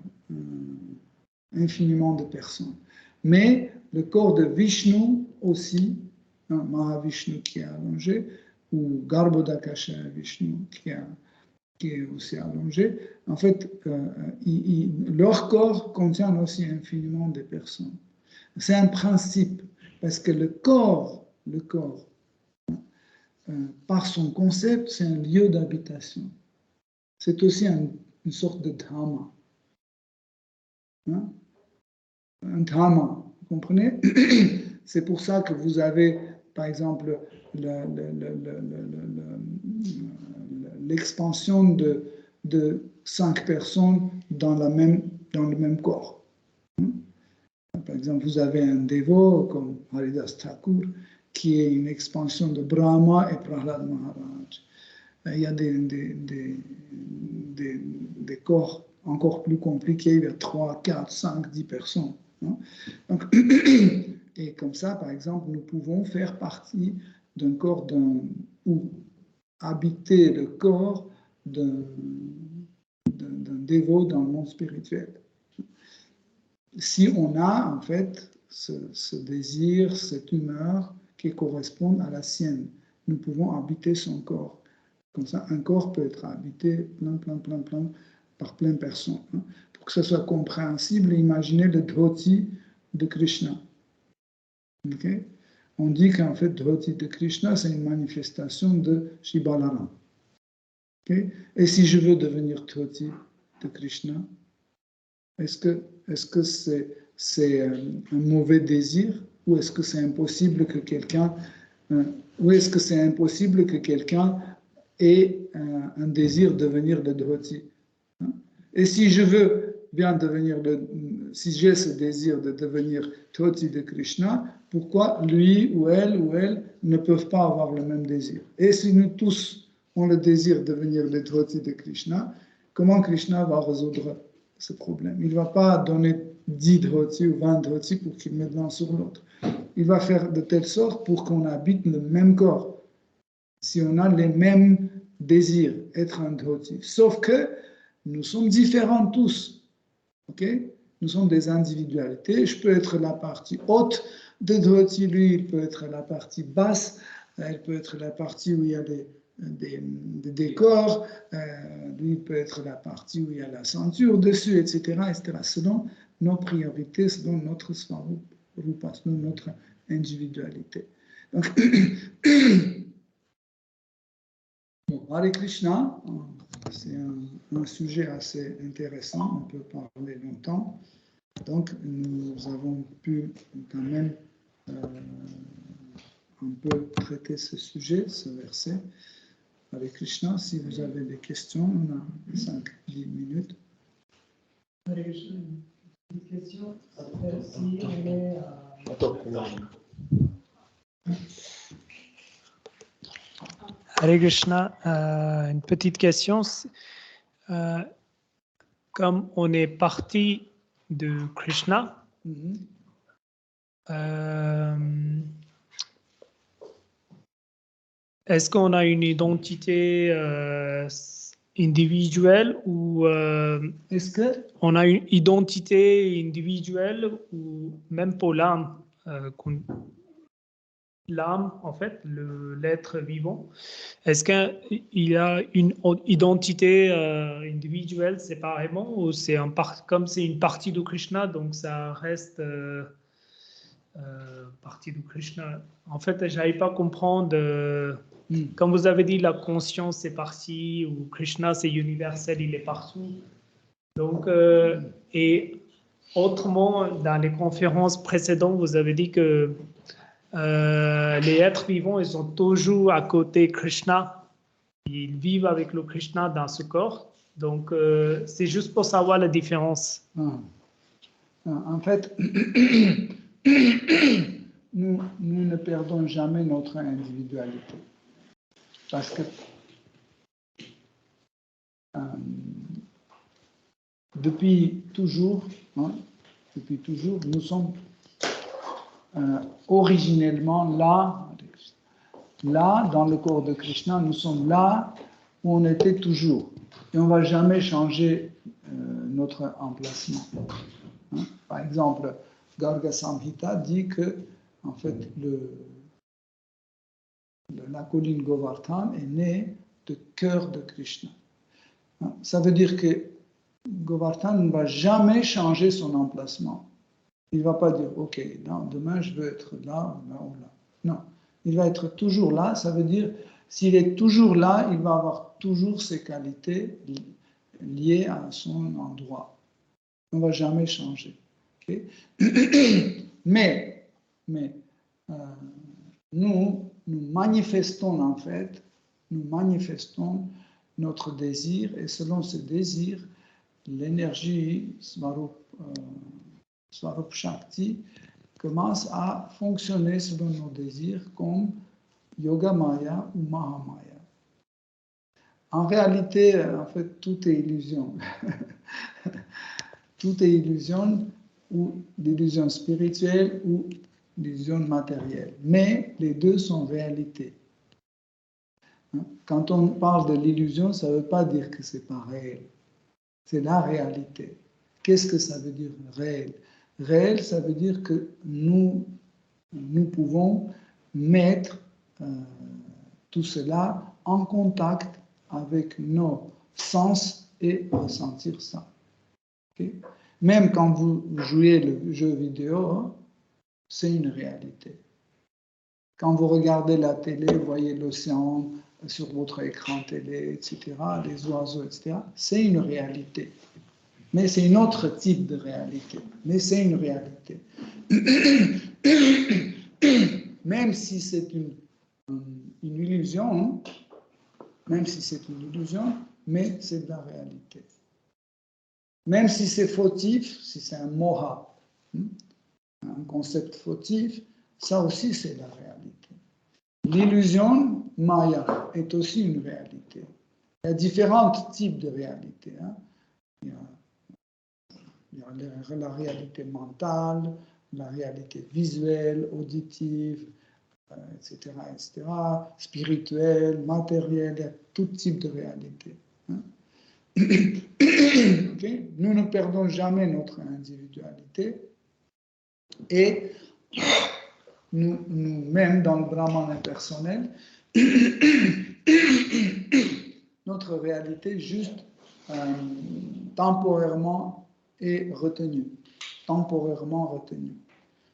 infiniment de personnes. Mais le corps de Vishnu aussi, Mahavishnu qui est allongé, ou Garbhodakasha Vishnu qui est aussi allongé, en fait, leur corps contient aussi infiniment de personnes. C'est un principe, parce que le corps, par son concept, c'est un lieu d'habitation. C'est aussi une sorte de dhamma. Hein? Un dhamma, vous comprenez? C'est pour ça que vous avez, par exemple, l'expansion de 5 personnes dans le même corps. Par exemple, vous avez un dévot comme Haridas Thakur, qui est une expansion de Brahma et Prahlad Maharaj. il y a des corps encore plus compliqués, il y a 3, 4, 5, 10 personnes. Hein. Donc, et comme ça, par exemple, nous pouvons faire partie d'un corps ou habiter le corps d'un dévot dans le monde spirituel. Si on a en fait ce désir, cette humeur qui correspond à la sienne, nous pouvons habiter son corps. Comme ça, un corps peut être habité par plein de personnes. Hein. Pour que ce soit compréhensible, imaginez le dhoti de Krishna. Okay? On dit qu'en fait, dhoti de Krishna, c'est une manifestation de Shri Balaram. Okay? Et si je veux devenir dhoti de Krishna, est-ce que c'est un mauvais désir ou est-ce que c'est impossible que quelqu'un ait un désir de devenir le dhoti? Et si je veux bien si j'ai ce désir de devenir dhoti de Krishna, pourquoi lui ou elle ne peuvent pas avoir le même désir? Et si nous tous ont le désir de devenir le dhoti de Krishna, comment Krishna va résoudre ce problème? Il ne va pas donner 10 dhoti ou 20 dhoti pour qu'ils mettent l'un sur l'autre. Il va faire de telle sorte pour qu'on habite le même corps. Si on a les mêmes désirs, être un dhoti. Sauf que nous sommes différents tous. Okay? Nous sommes des individualités. Je peux être la partie haute de dhoti, lui, il peut être la partie basse, elle peut être la partie où il y a des décors, lui il peut être la partie où il y a la ceinture dessus, etc., selon nos priorités, selon notre svarupa, selon notre individualité. Donc, bon, Hare Krishna, c'est un sujet assez intéressant, on peut parler longtemps, donc nous avons pu quand même un peu traiter ce sujet, ce verset. Hare Krishna, si vous avez des questions, on a 5-10 minutes. Hare Krishna, une question. Après, si on est Hare Krishna, une petite question. Comme on est parti de Krishna, est-ce qu'on a une identité individuelle ou est-ce qu'on a une identité individuelle ou même pour l'âme, l'âme en fait, l'être vivant, est-ce qu'il y a une identité individuelle séparément ou c'est comme c'est une partie de Krishna donc ça reste partie de Krishna. En fait, je n'arrive pas à comprendre. Comme vous avez dit, la conscience c'est partie, ou Krishna c'est universel, il est partout. Donc, et autrement, dans les conférences précédentes, vous avez dit que les êtres vivants, ils sont toujours à côté de Krishna. Ils vivent avec le Krishna dans ce corps. Donc, c'est juste pour savoir la différence. En fait, nous ne perdons jamais notre individualité. Parce que depuis toujours, nous sommes originellement là, dans le corps de Krishna, nous sommes là où on était toujours. Et on ne va jamais changer notre emplacement. Hein? Par exemple, Garga Samhita dit que, en fait, la colline Govardhan est née du cœur de Krishna. Hein? Ça veut dire que Govardhan ne va jamais changer son emplacement. Il ne va pas dire, OK, non, demain je veux être là, ou là, ou là. Non, il va être toujours là. Ça veut dire, s'il est toujours là, il va avoir toujours ses qualités liées à son endroit. On ne va jamais changer. Okay? Mais nous manifestons en fait, notre désir et selon ce désir, l'énergie Svarup Shakti commence à fonctionner selon nos désirs comme Yoga Maya ou Mahamaya. En réalité, en fait, tout est illusion. Tout est illusion, ou l'illusion spirituelle ou l'illusion matérielle. Mais les deux sont réalité. Quand on parle de l'illusion, ça ne veut pas dire que c'est pas réel. C'est la réalité. Qu'est-ce que ça veut dire réel? Réel, ça veut dire que nous pouvons mettre tout cela en contact avec nos sens et ressentir ça. Okay? Même quand vous jouez le jeu vidéo, c'est une réalité. Quand vous regardez la télé, vous voyez l'océan sur votre écran télé, etc., les oiseaux, etc., c'est une réalité. Mais c'est un autre type de réalité. Mais c'est une réalité. Même si c'est une illusion, même si c'est une illusion, mais c'est de la réalité. Même si c'est fautif, si c'est un moha, un concept fautif, ça aussi c'est la réalité. L'illusion, Maya, est aussi une réalité. Il y a différents types de réalités. Il y a la réalité mentale, la réalité visuelle, auditive, etc., spirituelle, matérielle, il y a tout type de réalité. Okay? Nous ne perdons jamais notre individualité et nous-mêmes dans le Brahman impersonnel, notre réalité juste temporairement est retenue. Temporairement retenue.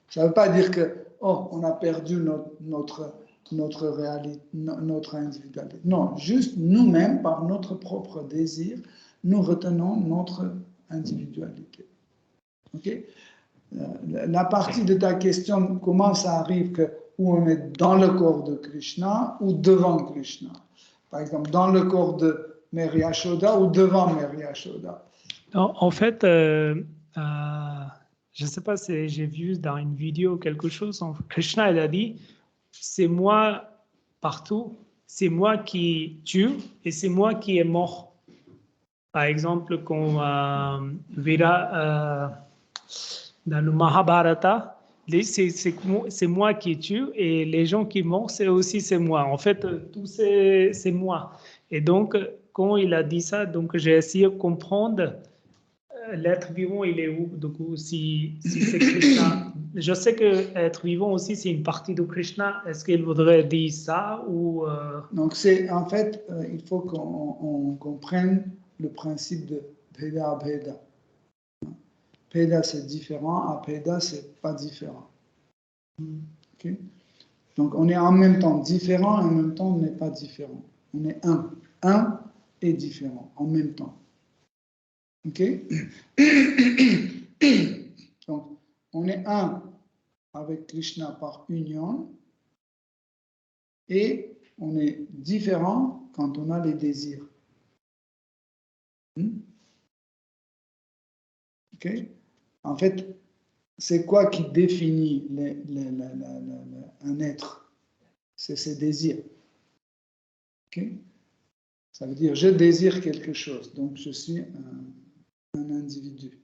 Ça ne veut pas dire que on a perdu notre réalité, notre individualité. Non, juste nous-mêmes, par notre propre désir, nous retenons notre individualité. Ok? La partie de ta question, comment ça arrive que où on est dans le corps de Krishna ou devant Krishna? Par exemple, dans le corps de Mère Yashoda ou devant Mère Yashoda? En fait, je ne sais pas si j'ai vu dans une vidéo quelque chose, Krishna il a dit, c'est moi partout, c'est moi qui tue et c'est moi qui est mort. Par exemple, quand Vira, dans le Mahabharata, c'est moi qui tue et les gens qui meurent, c'est moi. En fait, tout c'est moi. Et donc, quand il a dit ça, donc j'ai essayé de comprendre l'être vivant, il est où? Du coup, si c'est Krishna, je sais que être vivant aussi, c'est une partie de Krishna. Est-ce qu'il voudrait dire ça ou Donc, en fait, il faut qu'on comprenne le principe de Bheda-Bheda. Bheda, c'est différent, Abheda, c'est pas différent. Okay? Donc, on est en même temps différent et en même temps, on n'est pas différent. On est un. Un et différent en même temps. Ok? Donc, on est un avec Krishna par union et on est différent quand on a les désirs. Ok? En fait, c'est quoi qui définit un être? C'est ses désirs. Ok? Ça veut dire je désire quelque chose, donc je suis un individu.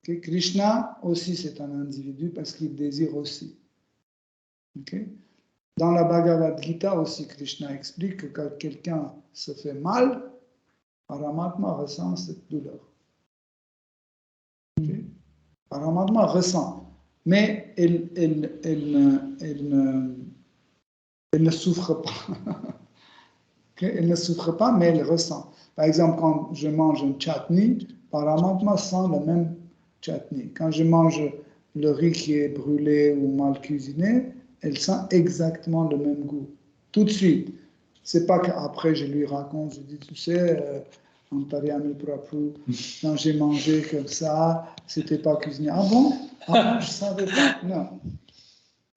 Okay? Krishna aussi c'est un individu parce qu'il désire aussi. Okay? Dans la Bhagavad Gita aussi, Krishna explique que quand quelqu'un se fait mal, Paramatma ressent cette douleur. Okay? Paramatma ressent, mais elle ne souffre pas. Okay? Elle ne souffre pas, mais elle ressent. Par exemple, quand je mange un chutney, Paramatma sent le même chutney. Quand je mange le riz qui est brûlé ou mal cuisiné, elle sent exactement le même goût. Tout de suite. C'est pas qu'après je lui raconte, je dis, tu sais, Antariami Prabhu, quand j'ai mangé comme ça, c'était pas cuisiné. Ah bon? Ah bon, je savais pas. Non.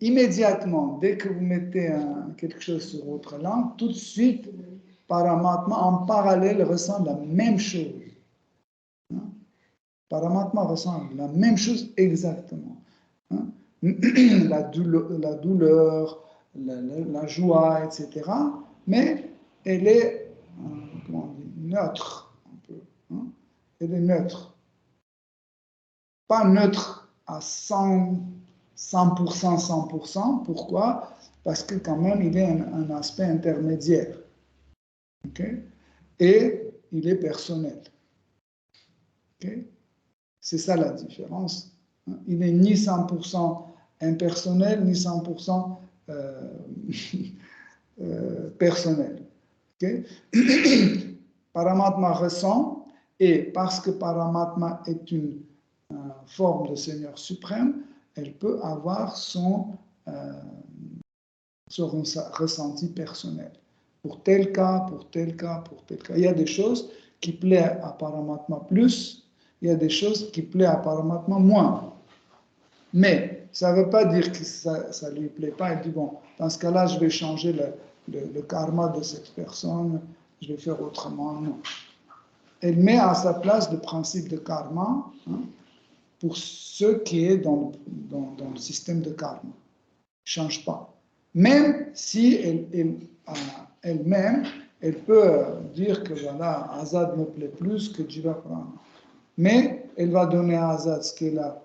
Immédiatement, dès que vous mettez quelque chose sur votre langue, tout de suite, Paramatma, en parallèle, ressent la même chose. Paramatma ressent la même chose exactement. La douleur, la joie, etc. Mais elle est comment on dit, neutre, un peu. Hein? Il est neutre. Pas neutre à 100%, 100%. Pourquoi? Parce que quand même, il y a un aspect intermédiaire. Okay? Et il est personnel. Okay? C'est ça la différence. Il n'est ni 100% impersonnel, ni 100% personnel. Okay? Paramatma ressent, et parce que Paramatma est une forme de Seigneur suprême, elle peut avoir son ressenti personnel. Pour tel cas, pour tel cas, pour tel cas. Il y a des choses qui plaisent à Paramatma plus, il y a des choses qui plaisent à Paramatma moins. Mais ça ne veut pas dire que ça ne lui plaît pas. Il dit, bon, dans ce cas-là, je vais changer le karma de cette personne, je vais faire autrement. Non. Elle met à sa place le principe de karma, hein, pour ce qui est dans le système de karma. Ne change pas. Même si elle-même, elle peut dire que voilà, Azad me plaît plus que Jiva Prana. Mais elle va donner à Azad ce qu'elle a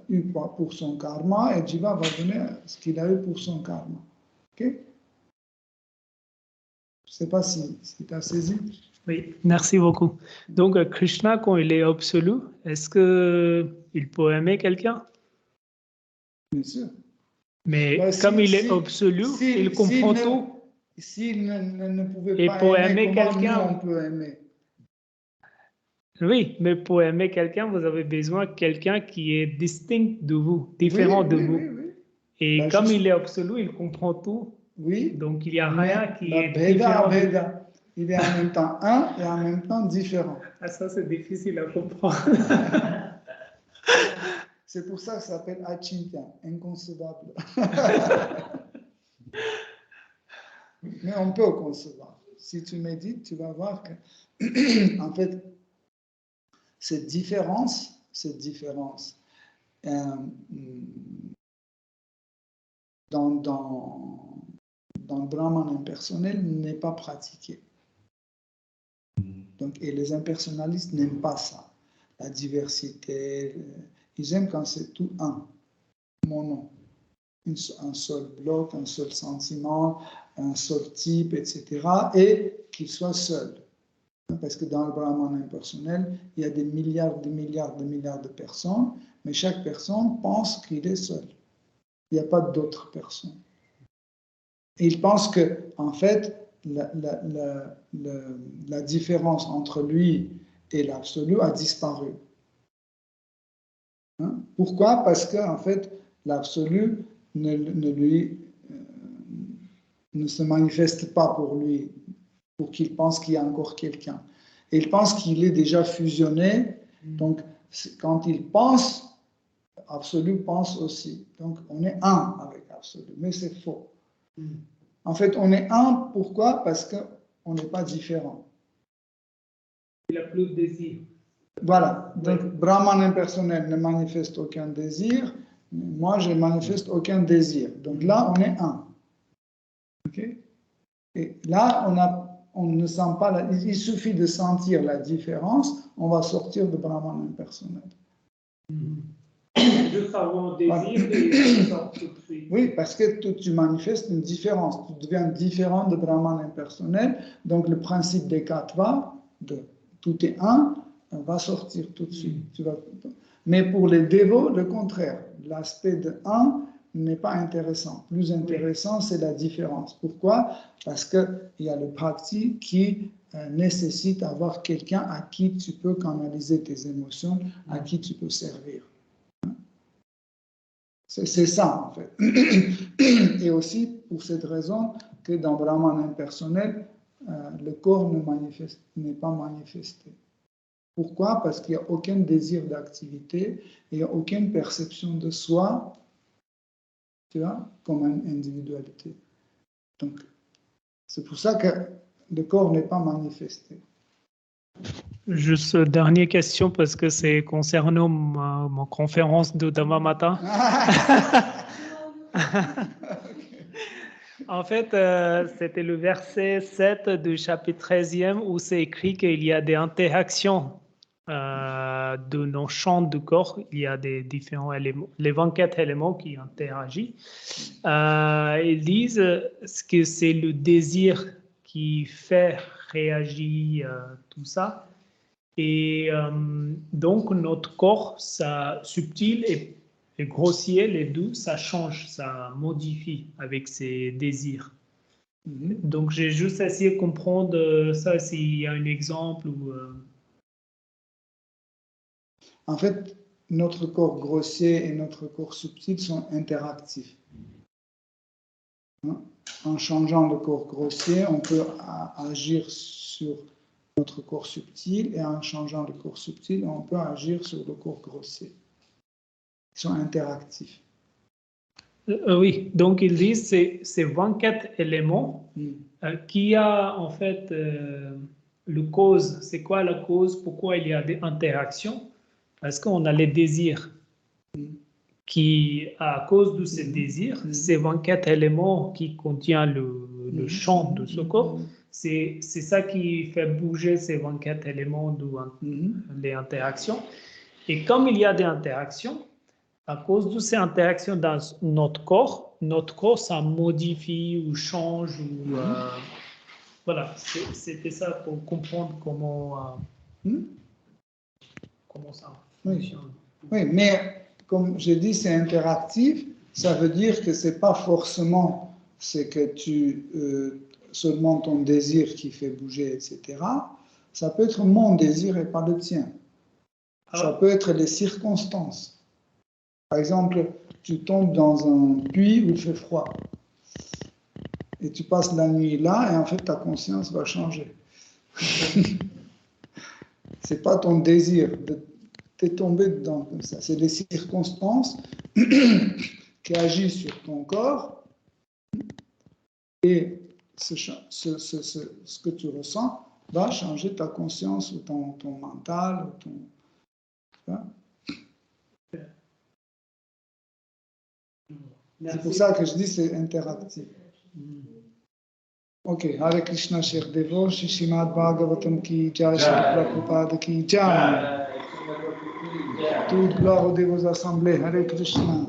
eu pour son karma et Jiva va donner ce qu'il a eu pour son karma. Ok? Je ne sais pas si tu as saisi. Oui, merci beaucoup. Donc, Krishna, quand il est absolu, est-ce qu'il peut aimer quelqu'un? Bien sûr. Mais Ben, comme il est absolu, il comprend tout. S'il ne pouvait Et pas pour aimer, aimer comment nous quelqu'un, on peut aimer? oui, mais pour aimer quelqu'un, vous avez besoin de quelqu'un qui est distinct de vous, différent de vous. Oui. Et Ben, comme il est absolu, il comprend tout. Oui. Donc, il n'y a rien qui est Bheda, différent. Bheda. Il est en même temps un et en même temps différent. Ah, ça, c'est difficile à comprendre. C'est pour ça que ça s'appelle Achintya, inconcevable. Mais on peut concevoir. Si tu médites, tu vas voir que, en fait, cette différence dans le Brahman impersonnel n'est pas pratiquée. Donc, et les impersonnalistes n'aiment pas ça. La diversité, ils aiment quand c'est tout un, mono. Un seul bloc, un seul sentiment, un seul type, etc. Et qu'il soit seul. Parce que dans le Brahman impersonnel, il y a des milliards de personnes, mais chaque personne pense qu'il est seul. Il n'y a pas d'autres personnes. Et il pense que, en fait, la différence entre lui et l'absolu a disparu. Hein? Pourquoi? Parce que, en fait, l'absolu ne se manifeste pas pour lui, pour qu'il pense qu'il y a encore quelqu'un. Et il pense qu'il est déjà fusionné, donc quand il pense, absolu pense aussi. Donc on est un avec absolu, mais c'est faux. En fait, on est un, pourquoi? Parce qu'on n'est pas différent. Il n'a plus de désir. Voilà, donc Brahman impersonnel ne manifeste aucun désir, moi je ne manifeste aucun désir. Donc là, on est un. Okay? Et là, on ne sent pas, il suffit de sentir la différence, on va sortir de Brahman impersonnel. Juste avoir un désir et ça sort tout de suite. Oui, parce que tu manifestes une différence, tu deviens différent de Brahman impersonnel, donc le principe des Kattva, de tout est un, va sortir tout de suite. Mais pour les dévots, le contraire, l'aspect de un n'est pas intéressant. Plus intéressant, c'est la différence. Pourquoi? Parce qu'il y a le bhakti qui nécessite d'avoir quelqu'un à qui tu peux canaliser tes émotions, à qui tu peux servir. C'est ça, en fait. Et aussi pour cette raison que dans Brahman impersonnel, le corps n'est pas manifesté. Pourquoi? Parce qu'il n'y a aucun désir d'activité, il n'y a aucune perception de soi, tu vois, comme une individualité. Donc, c'est pour ça que le corps n'est pas manifesté. Juste dernière question parce que c'est concernant ma conférence de demain matin. En fait, c'était le verset 7 du chapitre 13e où c'est écrit qu'il y a des interactions de nos champs du corps. Il y a des différents éléments, les 24 éléments qui interagissent. Ils disent que c'est le désir qui fait réagir tout ça. Et donc, notre corps, ça, subtil et grossier, les deux, ça change, ça modifie avec ses désirs. Donc, j'ai juste essayé de comprendre ça, s'il y a un exemple ou... En fait, notre corps grossier et notre corps subtil sont interactifs. En changeant le corps grossier, on peut agir sur notre corps subtil, et en changeant le corps subtil, on peut agir sur le corps grossier. Ils sont interactifs. Oui, donc ils disent c'est 24 éléments qui a en fait le cause. C'est quoi la cause? Pourquoi il y a des interactions? Parce qu'on a les désirs qui, à cause de ces désirs, ces 24 éléments qui contiennent le champ de ce corps, c'est ça qui fait bouger ces 24 éléments des interactions. Et comme il y a des interactions, à cause de ces interactions dans notre corps, ça modifie ou change. Voilà, c'était ça pour comprendre comment ça fonctionne. Oui, mais comme je dis, c'est interactif. Ça veut dire que ce n'est pas forcément c'est que seulement ton désir qui fait bouger, etc. Ça peut être mon désir et pas le tien. Ça peut être les circonstances. Par exemple, tu tombes dans un puits où il fait froid. Et tu passes la nuit là, et en fait, ta conscience va changer. C'est pas ton désir. T'es tombé dedans comme ça. C'est les circonstances qui agissent sur ton corps. Et ce que tu ressens va changer ta conscience ou ton mental. Ou ton... C'est pour ça que je dis c'est interactif. Ok, Hare Krishna, cher Devo, Shrimad Bhagavatam ki jai, Srila Prabhupada ki jai. Toute gloire aux dévots assemblés, Hare Krishna.